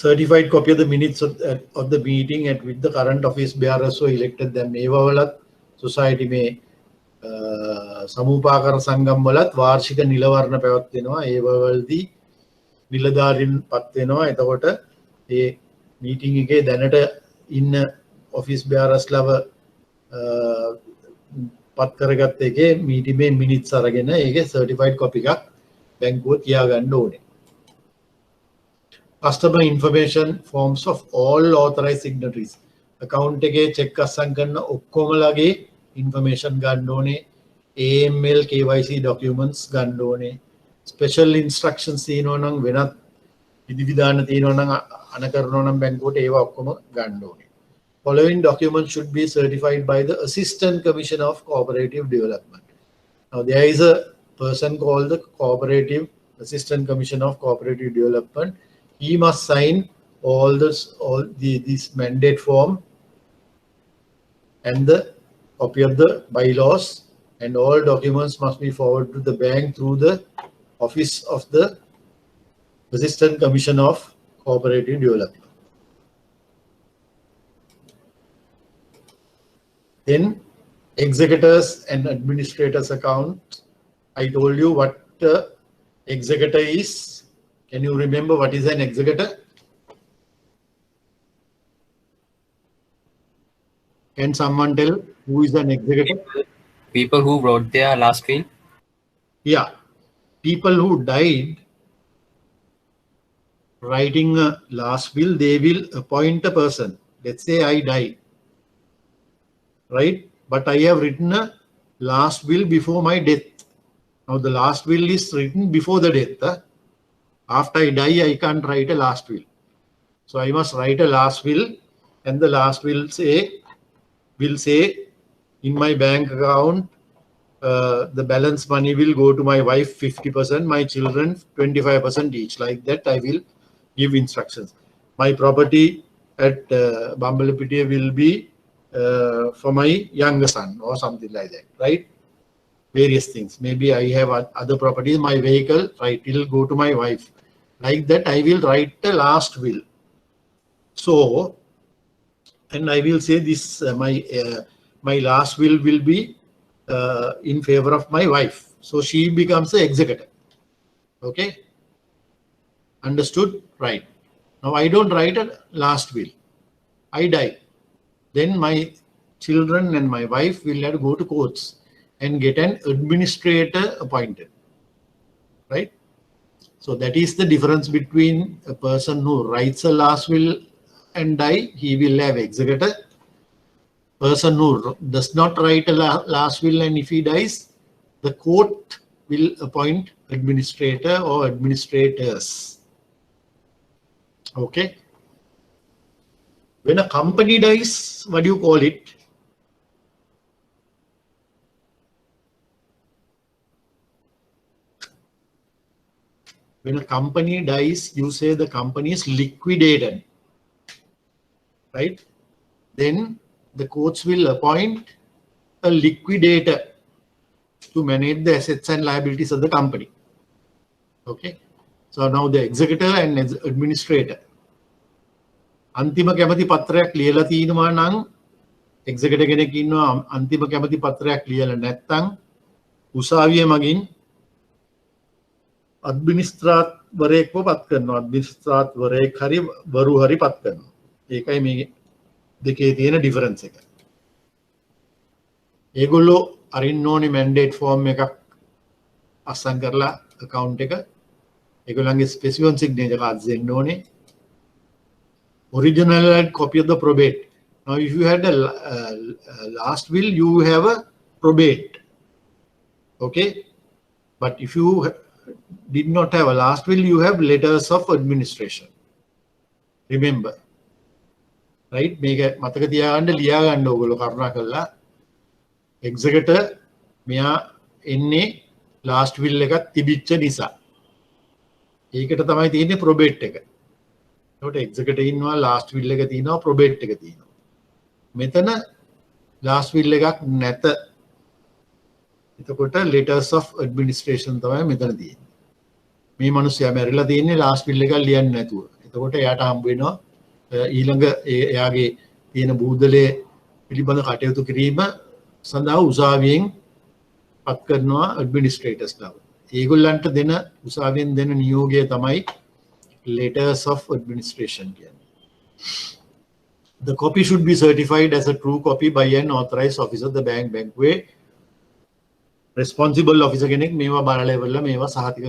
certified copy of the minutes of the meeting at which the current office bearers were elected. දැන් මේවා වලත් society මේ සමූපාකර සංගම් වලත් වාර්ෂික නිලවරණ පැවැත්වෙනවා. ඒවවලදී නිලධාරීන් පත් වෙනවා. එතකොට ඒ meeting එකේ දැනට ඉන්න office bearers ලව පත් කරගත්ත එකේ meeting මේ minutes අරගෙන ඒකේ certified copy එකක් බැංකුව තියාගන්න ඕනේ. Customer information forms of all authorized signatories. Account එකේ check අස්සම් කරන ඔක්කොමලගේ information ගන්න ඕනේ. AML KYC documents ගන්න ඕනේ. Special instructions තියෙනවා නම් වෙනත් විධිවිධාන තියෙනවා නම් අන කරනවා නම් බැංකුවට ඒවා ඔක්කොම ගන්න ඕනේ. Following documents should be certified by the Assistant Commissioner of Cooperative Development. Now there is a person called the Cooperative Assistant Commissioner of Cooperative Development. He must sign all this mandate form and the copy of the bylaws, and all documents must be forwarded to the bank through the office of the Assistant Commissioner of Cooperative Development. Then executors and administrators account. I told you what executor is. Can you remember what is an executor? Can someone tell who is an executor? People who wrote their last will. Yeah, people who died writing a last will, they will appoint a person. Let's say I died, right? But I have written a last will before my death. Now the last will is written before the death. After I die, I can't write a last will. So I must write a last will, and the last will say in my bank account, the balance money will go to my wife 50%, my children 25% each. Like that, I will give instructions. My property at Bambalapitiya will be for my younger son or something like that, right? Various things. Maybe I have other properties, my vehicle, right, it will go to my wife. Like that, I will write the last will. So, and I will say this, my last will be in favor of my wife. So she becomes the executor. Okay? Understood? Right. Now I don't write a last will. I die. Then my children and my wife will have to go to courts and get an administrator appointed. Right? So that is the difference between a person who writes a last will and die, he will have executor. Person who does not write a last will and if he dies, the court will appoint administrator or administrators. Okay. When a company dies, what do you call it? When a company dies, you say the company is liquidated, right? Then the courts will appoint a liquidator to manage the assets and liabilities of the company. Okay. So now the executor and administrator. අන්තිම කැමති පත්‍රයක් ලියලා තිනවා නම් executive කෙනෙක් ඉන්නවා අන්තිම කැමති පත්‍රයක් ලියලා නැත්නම් උසාවිය මගින් අඩ්මිනිස්ත්‍රාත්වරයෙක්ව පත් කරනවා. අඩ්මිනිස්ත්‍රාත්වරයෙක් හරි වරු හරි පත් කරනවා. ඒකයි මේ දෙකේ තියෙන ඩිෆරන්ස් එක. ඒගොල්ලෝ අරින්න ඕනේ මැන්ඩේට් ෆෝම් එකක් අස්සම් කරලා account එක ඒගොල්ලන්ගේ ස්පෙસિෆික් සිග්නේචර් කාඩ්ස් දෙන්න ඕනේ. Original copy of the probate. Now if you had a last will, you have a probate. Okay. But if you did not have a last will, you have letters of administration. Remember. Right? මේක මතක තියාගන්න ලියා ගන්න ඕගොල්ලෝ කරුණා කරලා. Executor මෙයා එන්නේ last will එකක් තිබිච්ච නිසා. ඒකට තමයි තියෙන්නේ probate එක. ඒකට executor ඉන්නවා last will එක තියෙනවා probate එක තියෙනවා. මෙතන last will එකක් නැත. එතකොට letters of administration තමයි මෙතන තියෙන්නේ. මේ මිනිස්සයා මැරිලා තියෙන්නේ last will එක ලියන්නේ නැතුව. එතකොට එයාට හම්බ වෙනවා ඊළඟ එයාගේ තියෙන බූදලේ පිළිබඳ කටයුතු කිරීම සඳහා උසාවියෙන් පත් කරනවා ඇඩ්මිනිස්ට්‍රේටර්ස්ලා. ඒගොල්ලන්ට දෙන උසාවියෙන් දෙන නියෝගය තමයි letters of administration කියන්නේ. The copy should be certified as a true copy by an authorized officer of the bank responsible officer කෙනෙක් මේවා බලලා ඉවරලා මේවා සහතික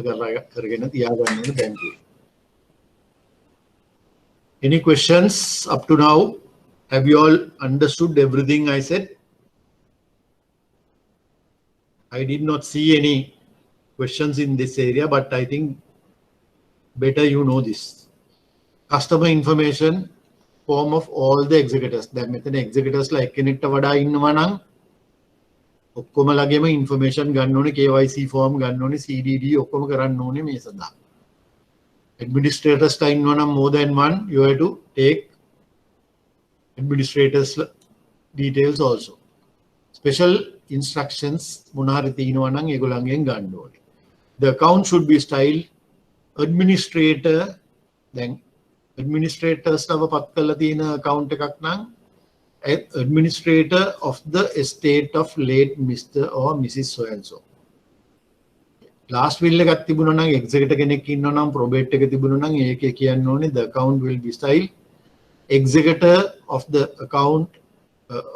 කරගෙන තියාගන්න ඕනේ බැංකුවේ. Any questions up to now? Have you all understood everything I said? I did not see any questions in this area, but I think better you know this. Customer information form of all the executors. දැන් මෙතන executors ලා එක්කෙනෙක්ට වඩා ඉන්නවා නම් ඔක්කොමලගේම information ගන්න ඕනේ, KYC form ගන්න ඕනේ, CDD ඔක්කොම කරන්න ඕනේ මේ සඳහා. Administrators ලා ඉන්නවා නම් more than one, you have to take administrators details also. Special instructions මොන හරි තියෙනවා නම් ඒගොල්ලන්ගෙන් ගන්න ඕනේ. The account should be styled administrator. දැන් administrators ලව පත් කරලා තියෙන account එකක් නම් administrator of the estate of late Mr. or Mrs. so and so. Last will එකක් තිබුණා නම් executor කෙනෙක් ඉන්නවා නම් probate එක තිබුණා නම් ඒකේ කියන්න ඕනේ the account will be styled executor of the account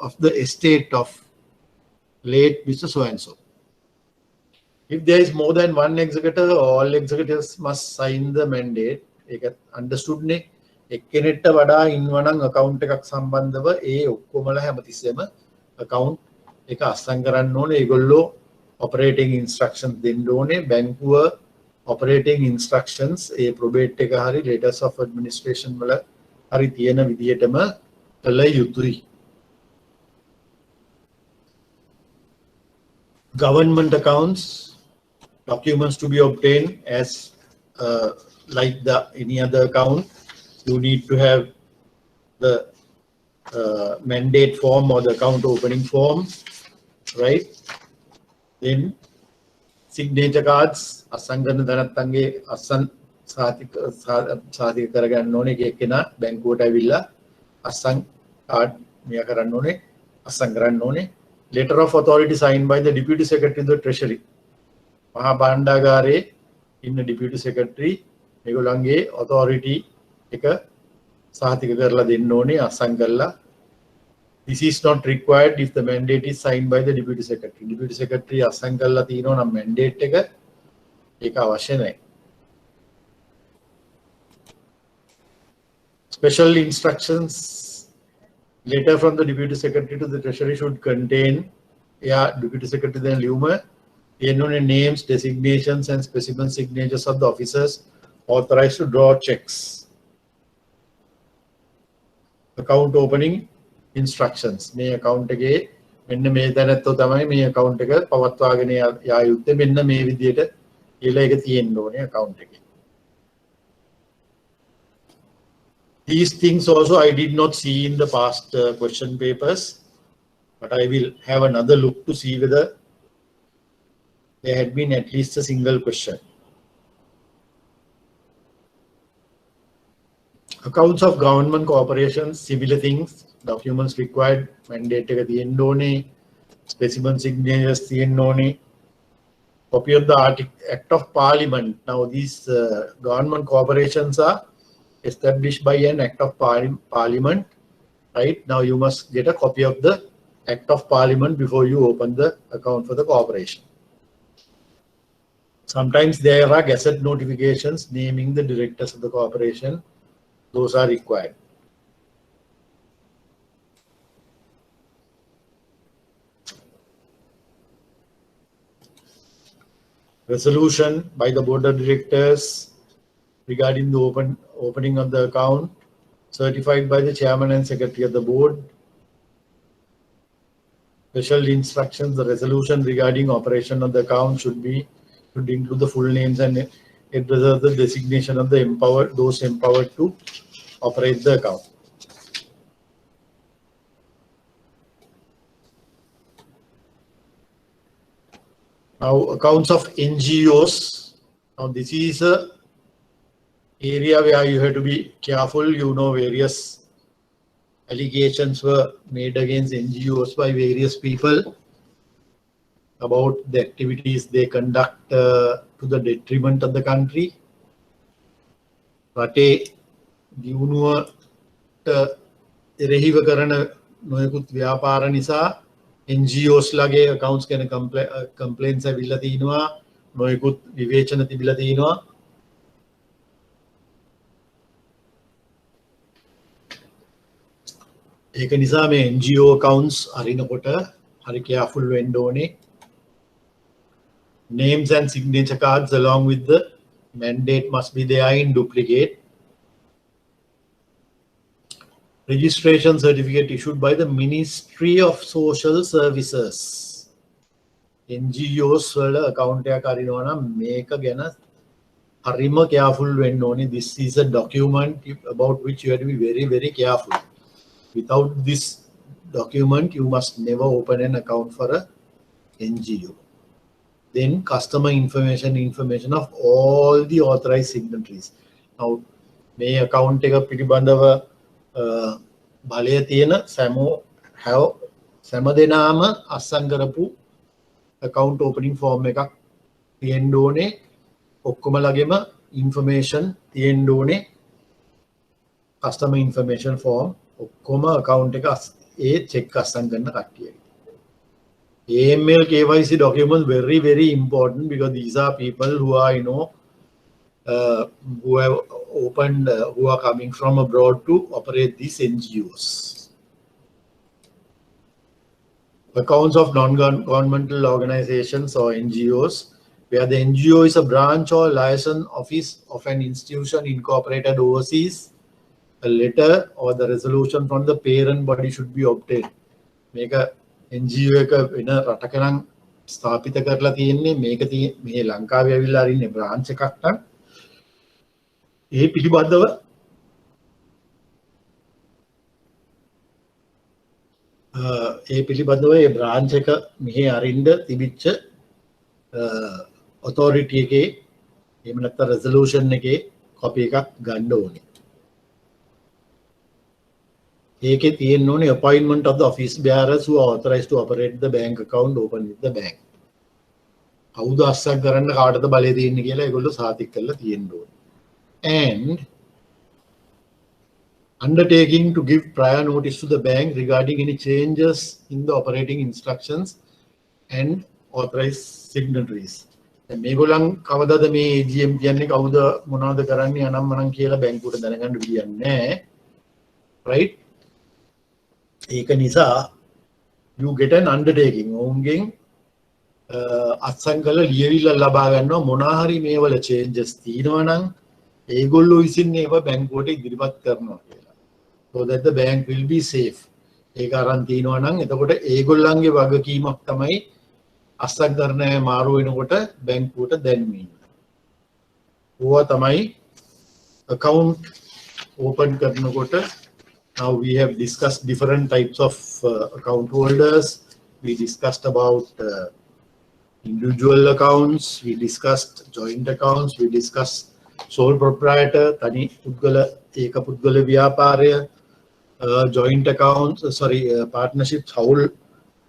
of the estate of late Mr. so and so. If there is more than one executor, all executors must sign the mandate. ඒක understood නේ. එක්කෙනෙක්ට වඩා ඉන්නවා නම් account එකක් සම්බන්ධව ඒ ඔක්කොමලා හැමතිස්සෙම account එක අස්සම් කරන්න ඕනේ. ඒගොල්ලෝ operating instructions දෙන්න ඕනේ. බැංකුව operating instructions ඒ probate එක හරි letters of administration වල හරි තියෙන විදිහටම කළ යුතුයි. Government accounts, documents to be obtained as like any other account. You need to have the mandate form or the account opening form, right? Then signature cards, අසංගන දනත්තන්ගේ අසන් සාතික කරගන්න ඕනේ. එකෙනා බැංකුවට ඇවිල්ලා අසන් කාඩ් මෙයා කරන්න ඕනේ, අසන් කරන්න ඕනේ. Letter of authority signed by the Deputy Secretary of the Treasury. මහා භාණ්ඩාගාරයේ ඉන්න Deputy Secretary මේගොල්ලන්ගේ authority එක සහතික කරලා දෙන්න ඕනේ, අසන් කරලා. This is not required if the mandate is signed by the Deputy Secretary. Deputy Secretary අසන් කරලා තියෙනවා නම් mandate එක ඒක අවශ්‍ය නැහැ. Special instructions letter from the Deputy Secretary to the Treasury should contain Deputy Secretary then ලියුම තියෙන්නේ names, designations and specimen signatures of the officers authorized to draw checks. Account opening instructions. මේ account එකේ මෙන්න මේ දැනත්තෝ තමයි මේ account එක පවත්වාගෙන යා යුත්තේ. මෙන්න මේ විදිහට කියලා එක තියෙන්න ඕනේ account එකේ. These things also I did not see in the past question papers, but I will have another look to see whether there had been at least a single question. Accounts of government corporations, similar things, documents required, mandate එක තියෙන්න ඕනේ, specimen signatures තියෙන්න ඕනේ, copy of the Act of Parliament. Now these government corporations are established by an Act of Parliament, right? Now you must get a copy of the Act of Parliament before you open the account for the corporation. Sometimes there are gazette notifications naming the directors of the corporation. Those are required. Resolution by the board of directors regarding the opening of the account, certified by the chairman and secretary of the board. Special instructions, the resolution regarding operation of the account should include the full names and address of the designation of the those empowered to operate the account. Now accounts of NGOs. Now this is a area where you have to be careful. You know, various allegations were made against NGOs by various people about the activities they conduct to the detriment of the country. රටේ දියුණුවට එරෙහිව කරන නොයෙකුත් ව්‍යාපාර නිසා NGOs ලගේ accounts ගැන complaints ඇවිල්ලා තිනවා, නොයෙකුත් විවේචන තිබිලා තිනවා. ඒක නිසා මේ NGO accounts අරිනකොට හරි careful වෙන්න ඕනේ. Names and signature cards along with the mandate must be there in duplicate. Registration certificate issued by the Ministry of Social Services. NGOs වල account එකක් අරිනවා නම් මේක ගැන හරිම careful වෙන්න ඕනේ. This is a document about which you have to be very, very careful. Without this document, you must never open an account for a NGO. Then customer information of all the authorized signatories. Now, මේ account එක පිළිබඳව බලය තියෙන සෑම දෙනාම අස්සම් කරපු account opening form එකක් තියෙන්න ඕනේ. ඔක්කොමලගෙම information තියෙන්න ඕනේ. customer information form ඔක්කොම account එක ඒ check අස්සම් කරන කට්ටියගේ. AML KYC documents very, very important because these are people who are, you know, who have opened, who are coming from abroad to operate these NGOs. Accounts of non-governmental organizations or NGOs, where the NGO is a branch or liaison office of an institution incorporated overseas, a letter or the resolution from the parent body should be obtained. Make a NGO එක වෙන රටක නම් ස්ථාපිත කරලා තියෙන්නේ. මේක මේ ලංකාවේ ඇවිල්ලා අරින්නේ බ්‍රාන්ච් එකක් නම් ඒ පිළිබඳව ඒ බ්‍රාන්ච් එක මෙහි අරින්න තිබිච්ච authority එකේ එහෙම නැත්නම් resolution එකේ copy එකක් ගන්න ඕනේ. ඒකේ තියෙන්න ඕනේ appointment of the office bearers who are authorized to operate the bank account open with the bank. කවුද අස්සක් කරන්න කාටද බලය තියෙන්නේ කියලා ඒගොල්ලෝ සාතික කරලා තියෙන්න ඕනේ. And undertaking to give prior notice to the bank regarding any changes in the operating instructions and authorized signatories. දැන් මේගොල්ලන් කවදාද මේ AGM කියන්නේ කවුද මොනවද කරන්නේ අනම් මනම් කියලා බැංකුවට දැනගන්න විදියක් නැහැ. Right? ඒක නිසා you get an undertaking. ඔවුන්ගෙන් අත්සන් කරලා ලියවිල්ල ලබා ගන්නවා මොනවා හරි මේවල changes තියෙනවා නම් ඒගොල්ලෝ විසින් ඒවා බැංකුවට ඉදිරිපත් කරනවා කියලා. So that the bank will be safe. ඒක අරන් තියෙනවා නම් එතකොට ඒගොල්ලන්ගේ වගකීමක් තමයි අස්සක් ධර්ණය මාරු වෙනකොට බැංකුවට දැන්වීම. ඕවා තමයි account open කරනකොට. Now we have discussed different types of account holders. We discussed about individual accounts. We discussed joint accounts. We discussed sole proprietor, tani puddgala eka puddgala vyapāraya, joint accounts, partnerships, whole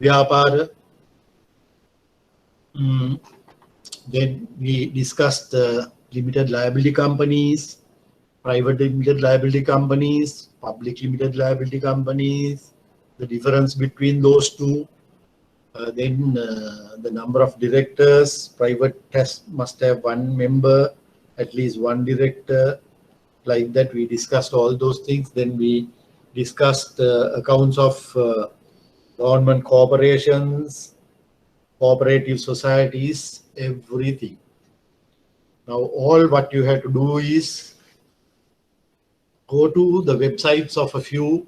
vyapāra. Then we discussed limited liability companies, private limited liability companies, public limited liability companies, the difference between those two. Then the number of directors, private must have one member, at least one director, like that. We discussed all those things. Then we discussed accounts of government corporations, cooperative societies, everything. Now all what you have to do is go to the websites of a few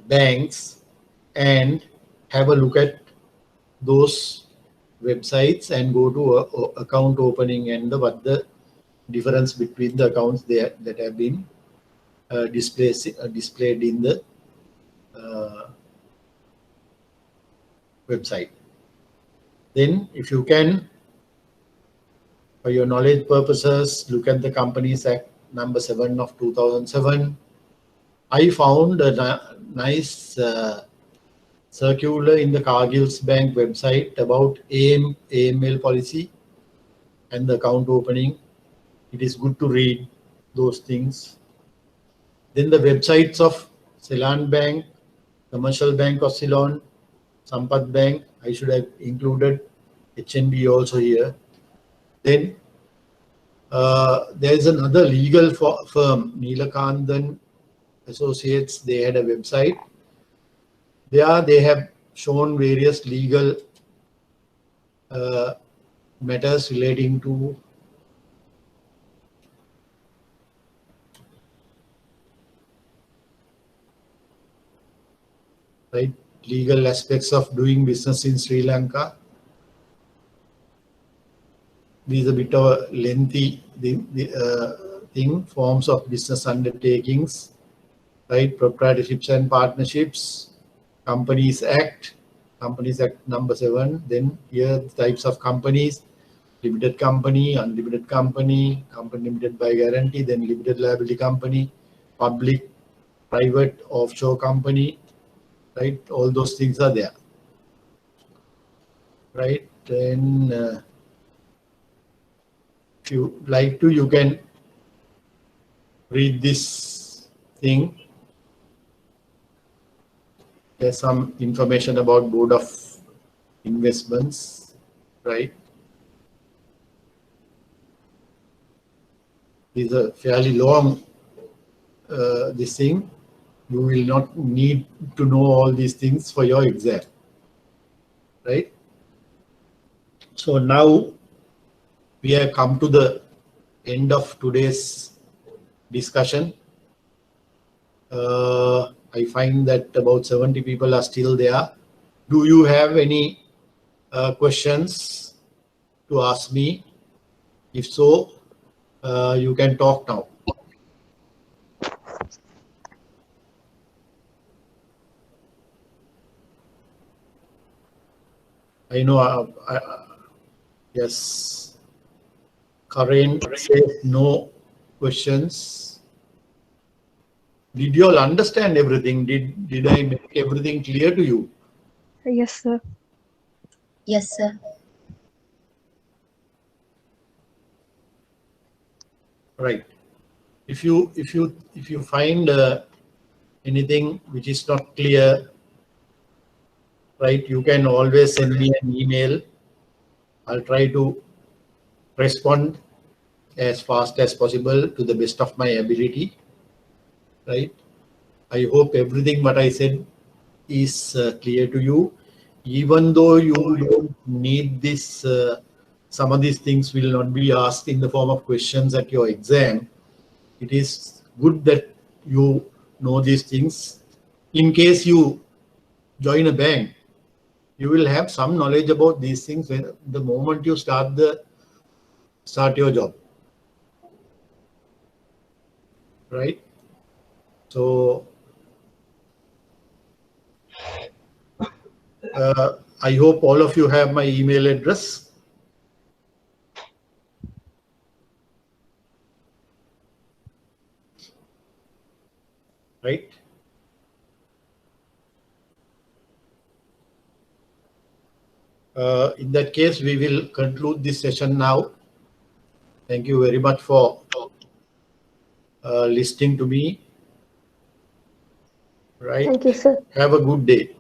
banks and have a look at those websites and go to account opening and what the difference between the accounts there that have been displayed in the website. Then if you can For your knowledge purposes, look at the Companies Act number 7 of 2007. I found a nice circular in the Cargill's Bank website about AML policy and the account opening. It is good to read those things. Then the websites of Ceylon Bank, Commercial Bank of Ceylon, Sampath Bank, I should have included HNB also here. Then there is another legal firm, Neelakandan Associates. They had a website. There they have shown various legal matters relating to legal aspects of doing business in Sri Lanka. This is a bit of a lengthy thing. Forms of business undertakings, right? Proprietorships and partnerships, Companies Act number 7. Then here the types of companies: limited company, unlimited company, company limited by guarantee, then limited liability company, public, private, offshore company, right? All those things are there, right? Then if you like to, you can read this thing. There's some information about Board of Investments, right? It's a fairly long this thing. You will not need to know all these things for your exam, right? So now we have come to the end of today's discussion. I find that about 70 people are still there. Do you have any questions to ask me? If so, you can talk now. I know, yes, Karen says no questions. Did you all understand everything? Did I make everything clear to you? Yes, sir. Yes, sir. Right. If you find anything which is not clear, right, you can always send me an email. I'll try to respond as fast as possible to the best of my ability. Right. I hope everything what I said is clear to you. Even though you don't need this, some of these things will not be asked in the form of questions at your exam. It is good that you know these things. In case you join a bank, you will have some knowledge about these things when the moment you start your job, right? So I hope all of you have my email address. Right? In that case, we will conclude this session now. Thank you very much for listening to me. Right? Thank you, sir. Have a good day.